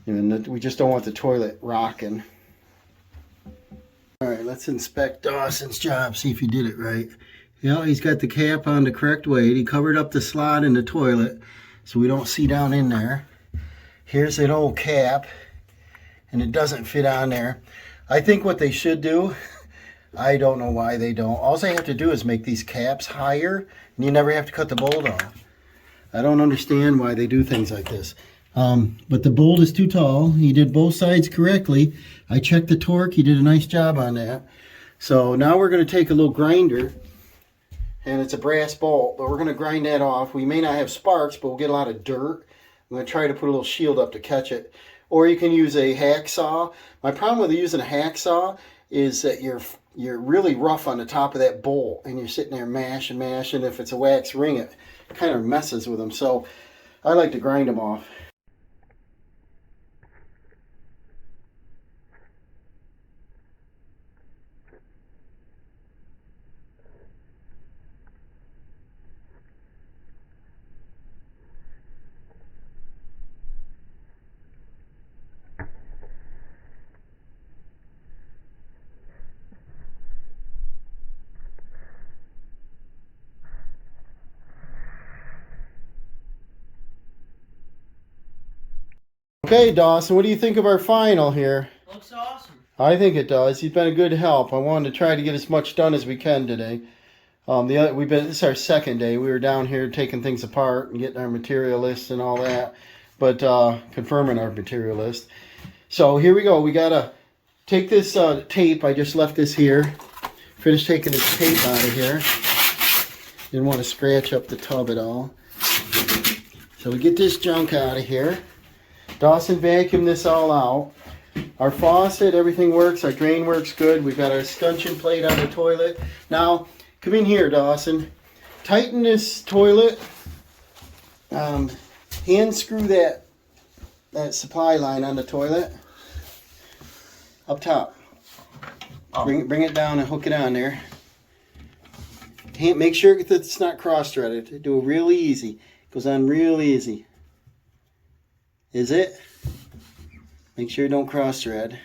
Speaker 1: And we just don't want the toilet rocking. All right, let's inspect Dawson's job, see if he did it right. Yeah, he's got the cap on the correct way. He covered up the slot in the toilet so we don't see down in there. Here's an old cap, and it doesn't fit on there. I think what they should do, I don't know why they don't. All they have to do is make these caps higher, and you never have to cut the bolt off. I don't understand why they do things like this. But the bolt is too tall. He did both sides correctly. I checked the torque. He did a nice job on that. So now we're going to take a little grinder, and it's a brass bolt, but we're going to grind that off. We may not have sparks, but we'll get a lot of dirt. I'm going to try to put a little shield up to catch it. Or you can use a hacksaw. My problem with using a hacksaw is that you're really rough on the top of that bolt, and you're sitting there mashing. If it's a wax ring, it kind of messes with them. So I like to grind them off. Okay, Dawson, what do you think of our final here?
Speaker 2: Looks awesome.
Speaker 1: I think it does. He's been a good help. I wanted to try to get as much done as we can today. This is our second day. We were down here taking things apart and getting our material list and all that, but confirming our material list. So here we go. We gotta take this tape. I just left this here. Finished taking this tape out of here. Didn't want to scratch up the tub at all. So we get this junk out of here. Dawson vacuumed this all out. Our faucet, everything works. Our drain works good. We've got our escutcheon plate on the toilet. Now, come in here, Dawson. Tighten this toilet. Hand screw that supply line on the toilet. Up top. Bring it down and hook it on there. make sure that it's not cross-threaded. Do it really easy. It goes on real easy. Is it? Make sure you don't cross-thread.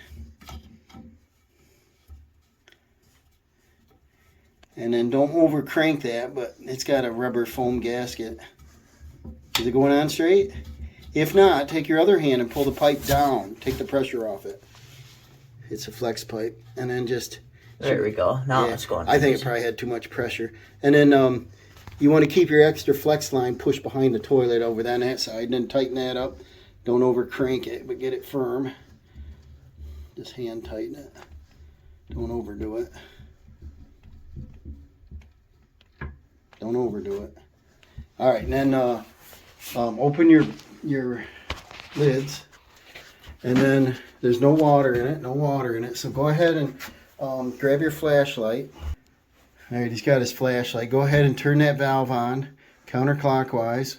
Speaker 1: And then don't over crank that, but it's got a rubber foam gasket. Is it going on straight? If not, take your other hand and pull the pipe down. Take the pressure off it. It's a flex pipe. And then just...
Speaker 2: There we go. Now it's going.
Speaker 1: I think it probably had too much pressure. And then you want to keep your extra flex line pushed behind the toilet over on that side. And then tighten that up. Don't over crank it, but get it firm. Just hand tighten it. Don't overdo it. Don't overdo it. All right, and then open your lids, and then there's no water in it. No water in it. So go ahead and grab your flashlight. All right, he's got his flashlight. Go ahead and turn that valve on counterclockwise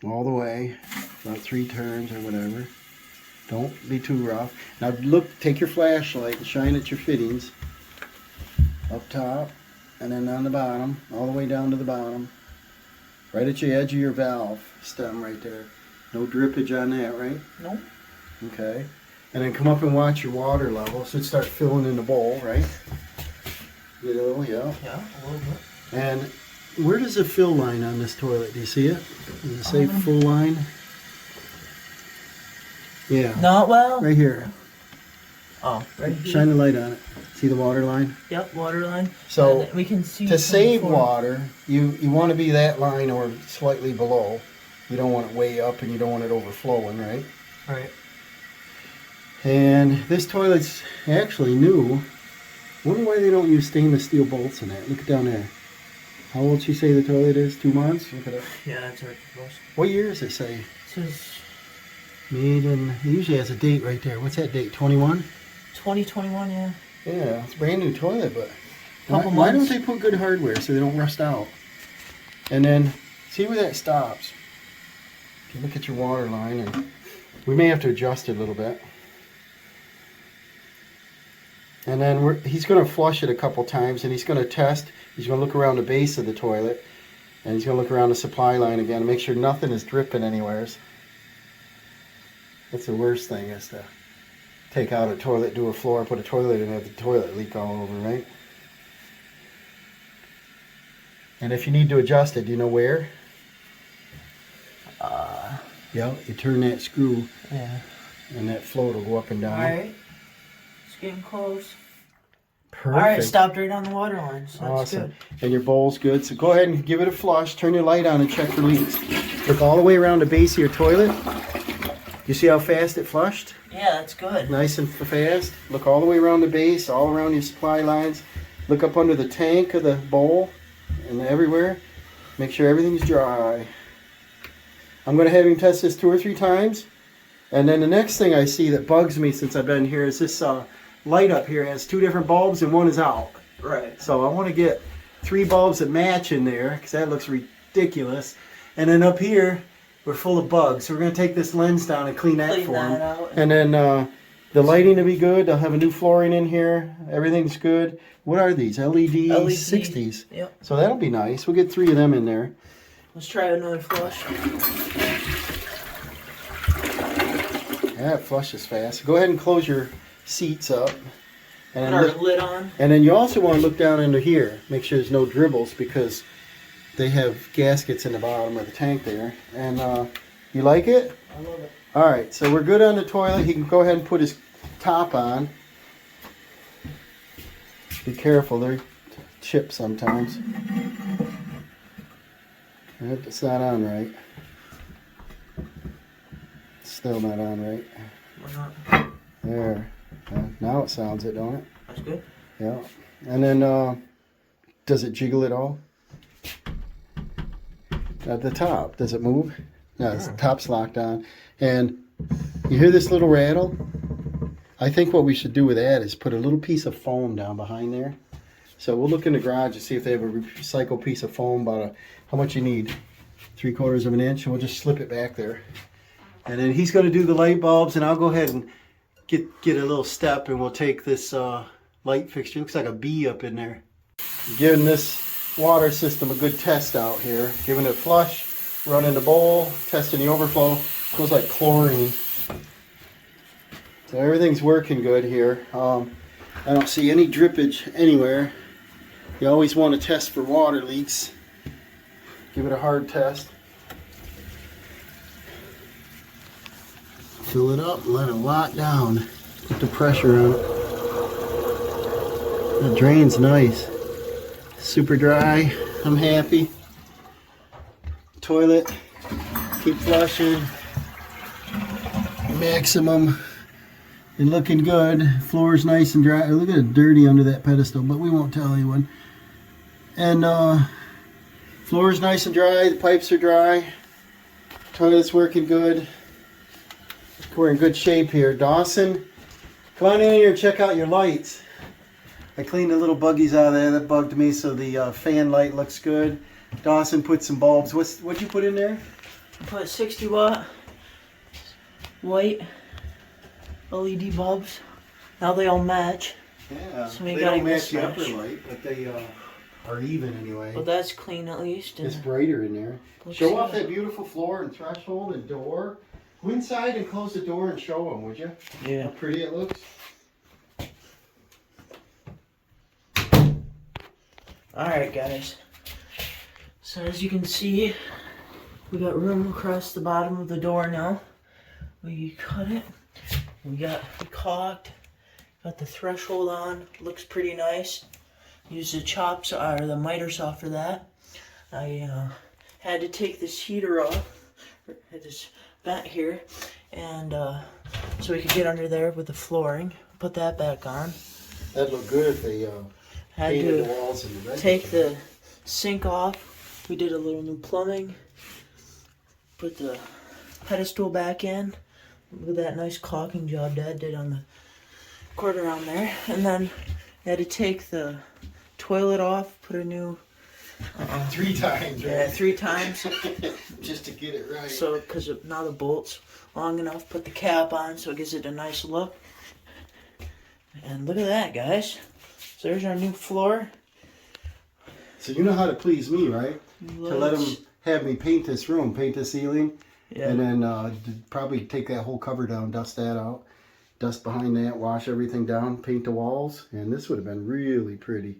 Speaker 1: all the way, about 3 turns or whatever. Don't be too rough. Now look, take your flashlight and shine at your fittings up top. And then on the bottom, all the way down to the bottom, right at your edge of your valve stem right there. No drippage on that, right?
Speaker 2: Nope.
Speaker 1: Okay. And then come up and watch your water level. So it starts filling in the bowl, right? Get a little, yeah.
Speaker 2: Yeah, a little bit.
Speaker 1: And where does the fill line on this toilet? Do you see it? Does it say full line? Yeah.
Speaker 2: Not well.
Speaker 1: Right here.
Speaker 2: Oh, right here.
Speaker 1: Shine the light on it. See the water line?
Speaker 2: Yep, water line.
Speaker 1: So
Speaker 2: and we can see
Speaker 1: to save
Speaker 2: before.
Speaker 1: water, you want to be that line or slightly below. You don't want it way up and you don't want it overflowing, right?
Speaker 2: Right.
Speaker 1: And this toilet's actually new. Wonder why they don't use stainless steel bolts in that. Look down there. How old she say the toilet is? 2 months? Look at it.
Speaker 2: Yeah, that's right.
Speaker 1: What year does it say?
Speaker 2: It says
Speaker 1: Made in, it usually has a date right there. What's that date? 21?
Speaker 2: 2021, yeah.
Speaker 1: Yeah, it's a brand new toilet, but
Speaker 2: Why
Speaker 1: don't they put good hardware so they don't rust out? And then see where that stops. If you look at your water line, and we may have to adjust it a little bit. And then he's going to flush it a couple times, and he's going to test. He's going to look around the base of the toilet, and he's going to look around the supply line again and make sure nothing is dripping anywheres. That's the worst thing, is to take out a toilet, do a floor, put a toilet in, and have the toilet leak all over, right? And if you need to adjust it, do you know where? Yeah, you turn that screw,
Speaker 2: Yeah.
Speaker 1: and that float will go up and down.
Speaker 2: Alright. It's getting close.
Speaker 1: Perfect.
Speaker 2: Alright, stopped right on the water line, so that's
Speaker 1: Awesome.
Speaker 2: good.
Speaker 1: And your bowl's good. So go ahead and give it a flush. Turn your light on and check for leaks. Look all the way around the base of your toilet. You see how fast it flushed?
Speaker 2: Yeah, that's good.
Speaker 1: Nice and fast. Look all the way around the base, all around your supply lines. Look up under the tank of the bowl and everywhere. Make sure everything's dry. I'm going to have him test this 2 or 3 times. And then the next thing I see that bugs me since I've been here is this light up here. It has 2 different bulbs and one is out.
Speaker 2: Right.
Speaker 1: So I want to get 3 bulbs that match in there because that looks ridiculous. And then up here, we're full of bugs. So we're going to take this lens down and clean that for him.
Speaker 2: Out.
Speaker 1: And then the lighting will be good. They'll have a new flooring in here. Everything's good. What are these? LED 60s.
Speaker 2: Yep.
Speaker 1: So that'll be nice. We'll get 3 of them in there.
Speaker 2: Let's try another flush.
Speaker 1: Yeah, it flushes fast. Go ahead and close your seats up. And
Speaker 2: Put our lid on.
Speaker 1: And then you also want to look down into here. Make sure there's no dribbles because they have gaskets in the bottom of the tank there. And you like it?
Speaker 2: I love it.
Speaker 1: All right, so we're good on the toilet. He can go ahead and put his top on. Be careful, they're chipped sometimes. It's not on right. It's still not on right.
Speaker 2: Why not?
Speaker 1: There. Now it sounds it, don't it?
Speaker 2: That's good.
Speaker 1: Yeah. And then, does it jiggle at all? At the top, does it move? No, the top's locked on. And you hear this little rattle? I think what we should do with that is put a little piece of foam down behind there. So we'll look in the garage and see if they have a recycled piece of foam, about how much you need. 3/4 of an inch, and we'll just slip it back there. And then he's going to do the light bulbs, and I'll go ahead and get a little step, and we'll take this light fixture. Looks like a bee up in there. Giving this water system a good test out here. Giving it a flush, running the bowl, testing the overflow. Smells like chlorine. So everything's working good here. I don't see any drippage anywhere. You always want to test for water leaks. Give it a hard test. Fill it up and let it lock down. Put the pressure on it. The drain's nice. Super dry. I'm happy. Toilet. Keep flushing. Maximum. It's looking good. Floor's nice and dry. Look at it dirty under that pedestal, but we won't tell anyone. And floor's nice and dry. The pipes are dry. Toilet's working good. We're in good shape here. Dawson, come on in here and check out your lights. I cleaned the little buggies out of there. That bugged me, so the fan light looks good. Dawson put some bulbs. What'd you put in there?
Speaker 2: I put 60 watt white LED bulbs. Now they all match.
Speaker 1: Yeah,
Speaker 2: So we
Speaker 1: they
Speaker 2: gotta
Speaker 1: don't match the
Speaker 2: mismatch.
Speaker 1: upper light, but they are even anyway.
Speaker 2: But that's clean at least.
Speaker 1: It's brighter in there.
Speaker 2: Looks
Speaker 1: Show off
Speaker 2: good.
Speaker 1: that beautiful floor and threshold and door. Go inside and close the door and show them, would you?
Speaker 2: Yeah.
Speaker 1: How pretty it looks.
Speaker 2: Alright guys, so as you can see, we got room across the bottom of the door now. We cut it, we caulked, got the threshold on, looks pretty nice. Used the chops or the miter saw for that. I had to take this heater off, this vent here, and so we could get under there with the flooring, put that back on.
Speaker 1: That'd look good if they
Speaker 2: Had
Speaker 1: painted the
Speaker 2: to
Speaker 1: walls in the red.
Speaker 2: take the sink off. We did a little new plumbing. Put the pedestal back in. Look at that nice caulking job Dad did on the quarter around there. And then I had to take the toilet off, put a new...
Speaker 1: 3 times, right?
Speaker 2: Yeah, 3 times.
Speaker 1: Just to get it right.
Speaker 2: So, because now the bolt's long enough, put the cap on so it gives it a nice look. And look at that, guys. So there's our new floor.
Speaker 1: So you know how to please me, right? To let them
Speaker 2: Lights.
Speaker 1: have me paint this room, paint the ceiling,
Speaker 2: Yeah.
Speaker 1: and then probably take that whole cover down, dust that out, dust behind that, wash everything down, paint the walls, and this would have been really pretty.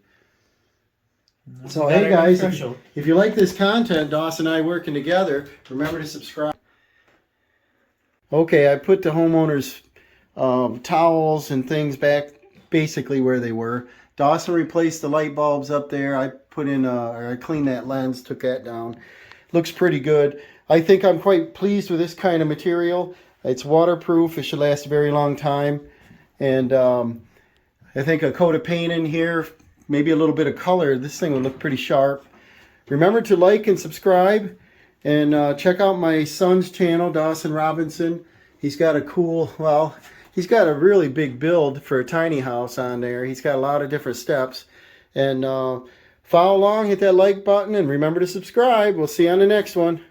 Speaker 1: So
Speaker 2: Got
Speaker 1: hey
Speaker 2: our
Speaker 1: guys,
Speaker 2: new
Speaker 1: if,
Speaker 2: threshold.
Speaker 1: if you like this content, Dawson and I working together, remember to subscribe. Okay, I put the homeowners' towels and things back basically where they were. Dawson replaced the light bulbs up there. I put in, or I cleaned that lens, took that down. Looks pretty good. I think I'm quite pleased with this kind of material. It's waterproof. It should last a very long time. And I think a coat of paint in here, maybe a little bit of color, this thing will look pretty sharp. Remember to like and subscribe. And check out my son's channel, Dawson Robinson. He's got a cool, well, he's got a really big build for a tiny house on there. He's got a lot of different steps. And follow along, hit that like button, and remember to subscribe. We'll see you on the next one.